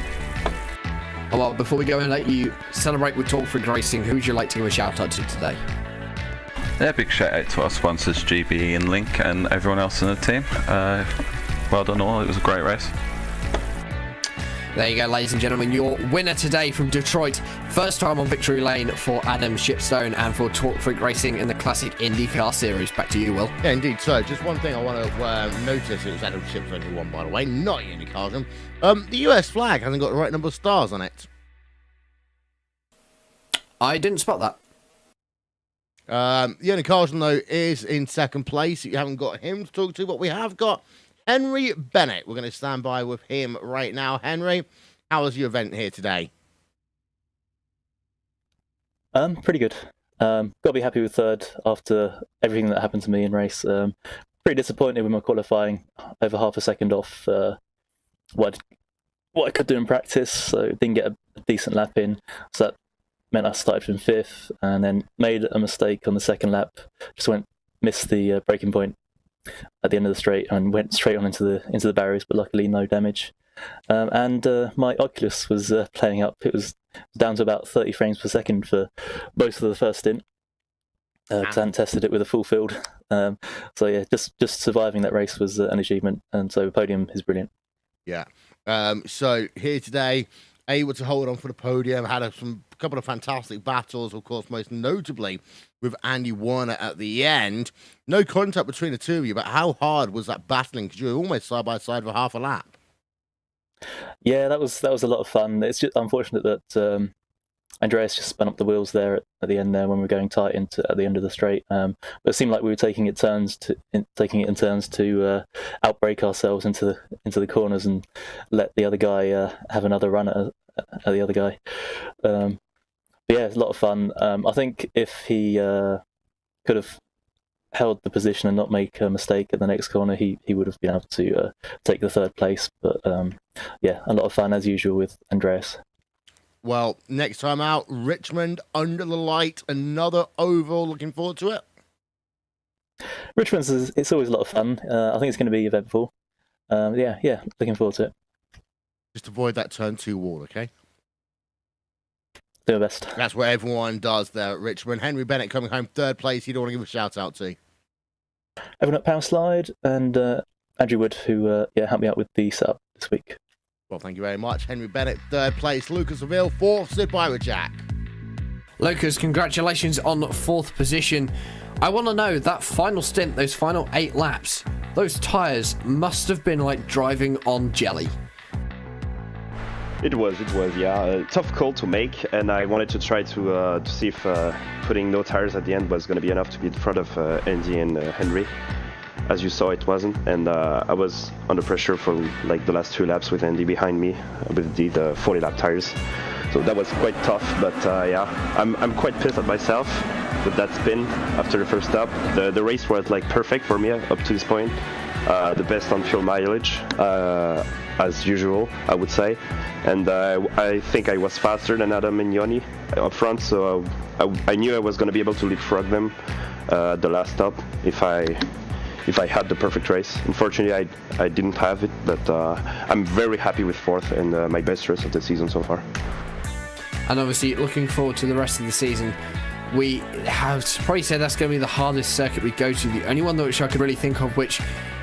Oh, well, before we go and let you celebrate with Talk Freak Racing, who would you like to give a shout out to today? Yeah, big shout out to our sponsors, GBE and Link, and everyone else in the team. Well done all, it was a great race. There you go, ladies and gentlemen, your winner today from Detroit. First time on victory lane for Adam Shipstone and for Talk Freak Racing in the Classic IndyCar Series. Back to you, Will. Yeah, indeed. So, just one thing I want to notice, it was Adam Shipstone who won, by the way, not Joni Kainen. The US flag hasn't got the right number of stars on it. I didn't spot that. Joni Kainen, though, is in second place. You haven't got him to talk to, but we have got Henry Bennett. We're going to stand by with him right now. Henry, how was your event here today? Pretty good. Got to be happy with third after everything that happened to me in race. Pretty disappointed with my qualifying, over half a second off what I could do in practice, so didn't get a decent lap in. So that meant I started from fifth and then made a mistake on the second lap. Just missed the braking point at the end of the straight and went straight on into the barriers, but luckily no damage. And my Oculus was playing up. It was down to about 30 frames per second for most of the first stint. Because I hadn't tested it with a full field. So yeah, just surviving that race was an achievement, and so the podium is brilliant. Yeah. So here today, able to hold on for the podium, had a couple of fantastic battles, of course, most notably with Andy Warner at the end. No contact between the two of you, but how hard was that battling? Because you were almost side by side for half a lap. Yeah, that was a lot of fun. It's just unfortunate that Andreas just spun up the wheels there at the end there when we were going tight at the end of the straight. But it seemed like we were taking it in turns to outbrake ourselves into the corners and let the other guy have another run at the other guy. But yeah, it's a lot of fun. I think if he could have held the position and not make a mistake at the next corner, he would have been able to take the third place. But yeah, a lot of fun as usual with Andreas. Well, next time out, Richmond under the light, another oval. Looking forward to it. Richmond's it's always a lot of fun. I think it's going to be eventful. Yeah, looking forward to it. Just avoid that turn 2 wall, okay? Do my best. That's what everyone does there at Richmond. Henry Bennett coming home third place. You don't want to give a shout out to? Everyone at Power Slide and Andrew Wood, who helped me out with the setup this week. Well, thank you very much. Henry Bennett, third place. Lucas Seville, fourth. Stood by with Jack. Lucas, congratulations on fourth position. I want to know, that final stint, those final 8 laps, those tyres must have been like driving on jelly. It was, yeah. Tough call to make, and I wanted to try to see if putting no tires at the end was going to be enough to be in front of Andy and Henry. As you saw, it wasn't, and I was under pressure for like the last 2 laps with Andy behind me with the 40 lap tires. So that was quite tough, but yeah, I'm quite pissed at myself with that spin after the first stop. The race was like perfect for me up to this point. The best on fuel mileage, as usual, I would say. And I think I was faster than Adam and Yoni up front, so I knew I was going to be able to leapfrog them at the last stop if I had the perfect race. Unfortunately, I didn't have it, but I'm very happy with fourth and my best race of the season so far. And obviously, looking forward to the rest of the season. We have probably said that's going to be the hardest circuit we go to. The only one that which I could really think of which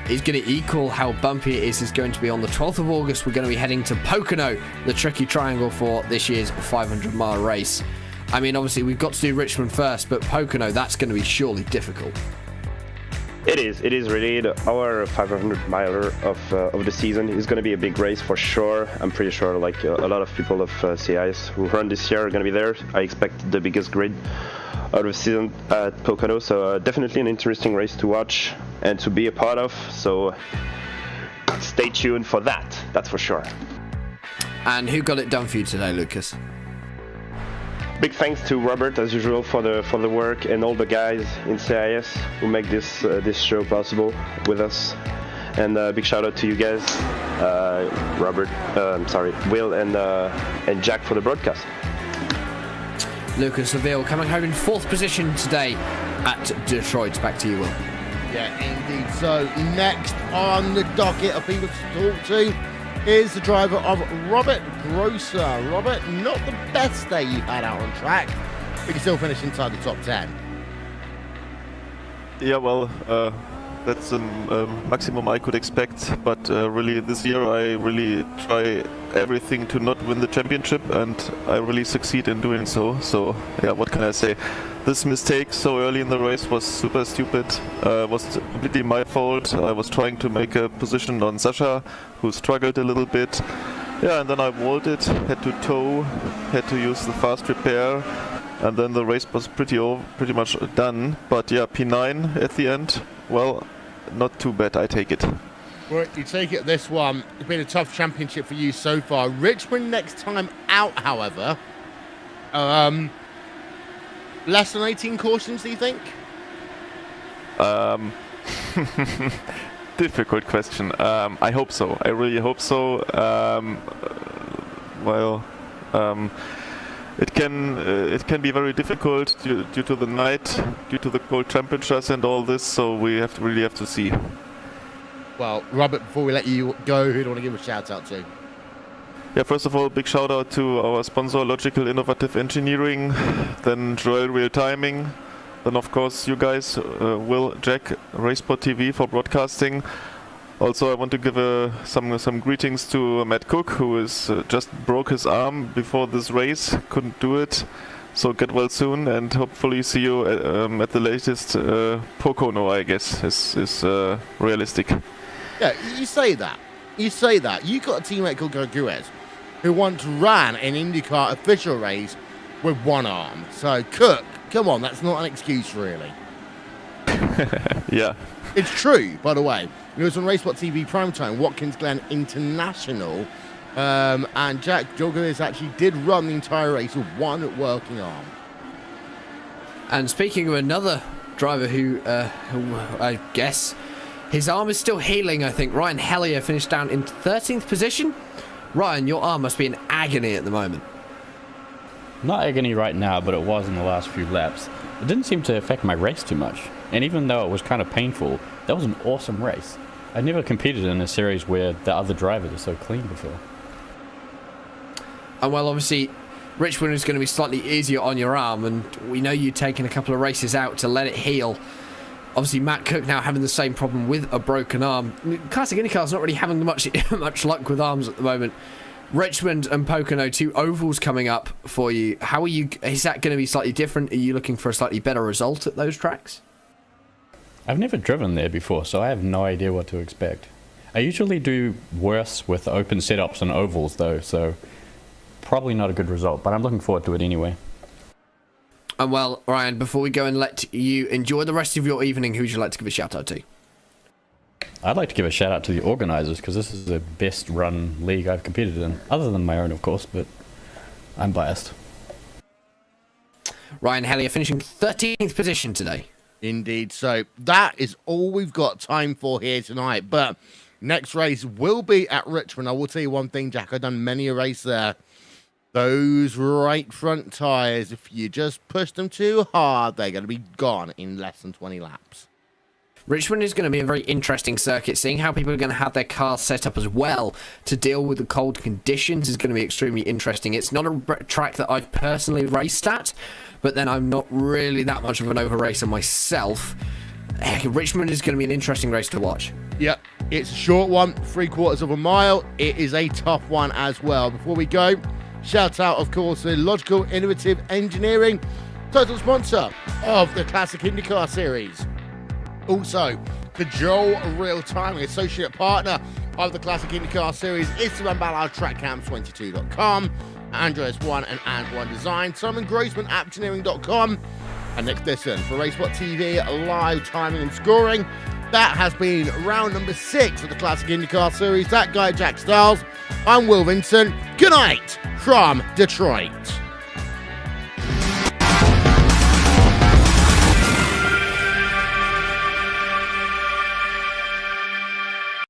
is going to equal how bumpy it is going to be on the 12th of August. We're going to be heading to Pocono, the tricky triangle for this year's 500-mile race. I mean, obviously, we've got to do Richmond first, but Pocono, that's going to be surely difficult. It is really our 500-miler of the season. Is going to be a big race for sure. I'm pretty sure like a lot of people of CIS who run this year are going to be there. I expect the biggest grid out of the season at Pocono, so definitely an interesting race to watch and to be a part of. So stay tuned for that. That's for sure. And who got it done for you today, Lucas? Big thanks to Robert, as usual, for the work, and all the guys in CIS who make this show possible with us. And big shout out to you guys, Will and Jack for the broadcast. Lucas Seville coming home in 4th position today at Detroit. Back to you, Will. Yeah, indeed. So next on the docket of people to talk to is the driver of Robert Grosser. Robert, not the best day you had out on track, but you still finished inside the top 10. Yeah, well, that's the maximum I could expect, but really this year I really try everything to not win the championship, and I really succeed in doing so. So yeah, what can I say? This mistake so early in the race was super stupid. Was completely my fault. I was trying to make a position on Sasha, who struggled a little bit. Yeah, and then I vaulted, had to tow, had to use the fast repair, and then the race was pretty much done. But yeah, P9 at the end. Well, not too bad, I take it. Well, you take it this one. It's been a tough championship for you so far. Richmond next time out, however. Less than 18 cautions, do you think? Difficult question. I hope so. I really hope so. It can be very difficult due to the night, due to the cold temperatures and all this. So we really have to see. Well, Robert, before we let you go, who do you want to give a shout out to? Yeah, first of all, big shout out to our sponsor, Logical Innovative Engineering, then Joel Real Timing, then of course you guys, Will, Jack, Raceport TV for broadcasting. Also, I want to give some greetings to Matt Cook, who is just broke his arm before this race, couldn't do it. So get well soon, and hopefully see you at the latest Pocono, I guess, is realistic. Yeah, you say that. You got a teammate called Gregores, who once ran an IndyCar official race with one arm. So, Cook, come on, that's not an excuse, really. Yeah. It's true, by the way. It was on Raceport TV Primetime, Watkins Glen International, and Jack Gregores actually did run the entire race with one working arm. And speaking of another driver who I guess his arm is still healing, I think. Ryan Hellier finished down in 13th position. Ryan, your arm must be in agony at the moment. Not agony right now, but it was in the last few laps. It didn't seem to affect my race too much. And even though it was kind of painful, that was an awesome race. I never competed in a series where the other drivers are so clean before. And well, obviously, Richmond is going to be slightly easier on your arm, and we know you've taken a couple of races out to let it heal. Obviously, Matt Cook now having the same problem with a broken arm. Classic IndyCar's not really having much luck with arms at the moment. Richmond and Pocono, 2 ovals coming up for you. How are you? Is that going to be slightly different? Are you looking for a slightly better result at those tracks? I've never driven there before, so I have no idea what to expect. I usually do worse with open setups and ovals, though, so probably not a good result, but I'm looking forward to it anyway. And well, Ryan, before we go and let you enjoy the rest of your evening, who would you like to give a shout out to? I'd like to give a shout out to the organisers, because this is the best run league I've competed in, other than my own, of course, but I'm biased. Ryan Hellier finishing 13th position today. Indeed. So that is all we've got time for here tonight. But next race will be at Richmond. I will tell you one thing, Jack. I've done many a race there. Those right front tyres, if you just push them too hard, they're going to be gone in less than 20 laps. Richmond is going to be a very interesting circuit. Seeing how people are going to have their cars set up as well to deal with the cold conditions is going to be extremely interesting. It's not a track that I've personally raced at, but then I'm not really that much of an over racer myself. Richmond is going to be an interesting race to watch. Yep, it's a short one, 3/4 of a mile. It is a tough one as well. Before we go, shout out, of course, to Logical Innovative Engineering, total sponsor of the Classic IndyCar Series. Also, the Joel Real Timing, associate partner of the Classic IndyCar Series, is Simon Ballard, TrackCam22.com, Andreas One and And1 Design, Simon Grossman, Aptioneering.com, and Nick Disson for RaceSpot TV, live timing and scoring. That has been round number 6 of the Classic IndyCar Series. That guy, Jack Stiles. I'm Will Vincent. Good night from Detroit.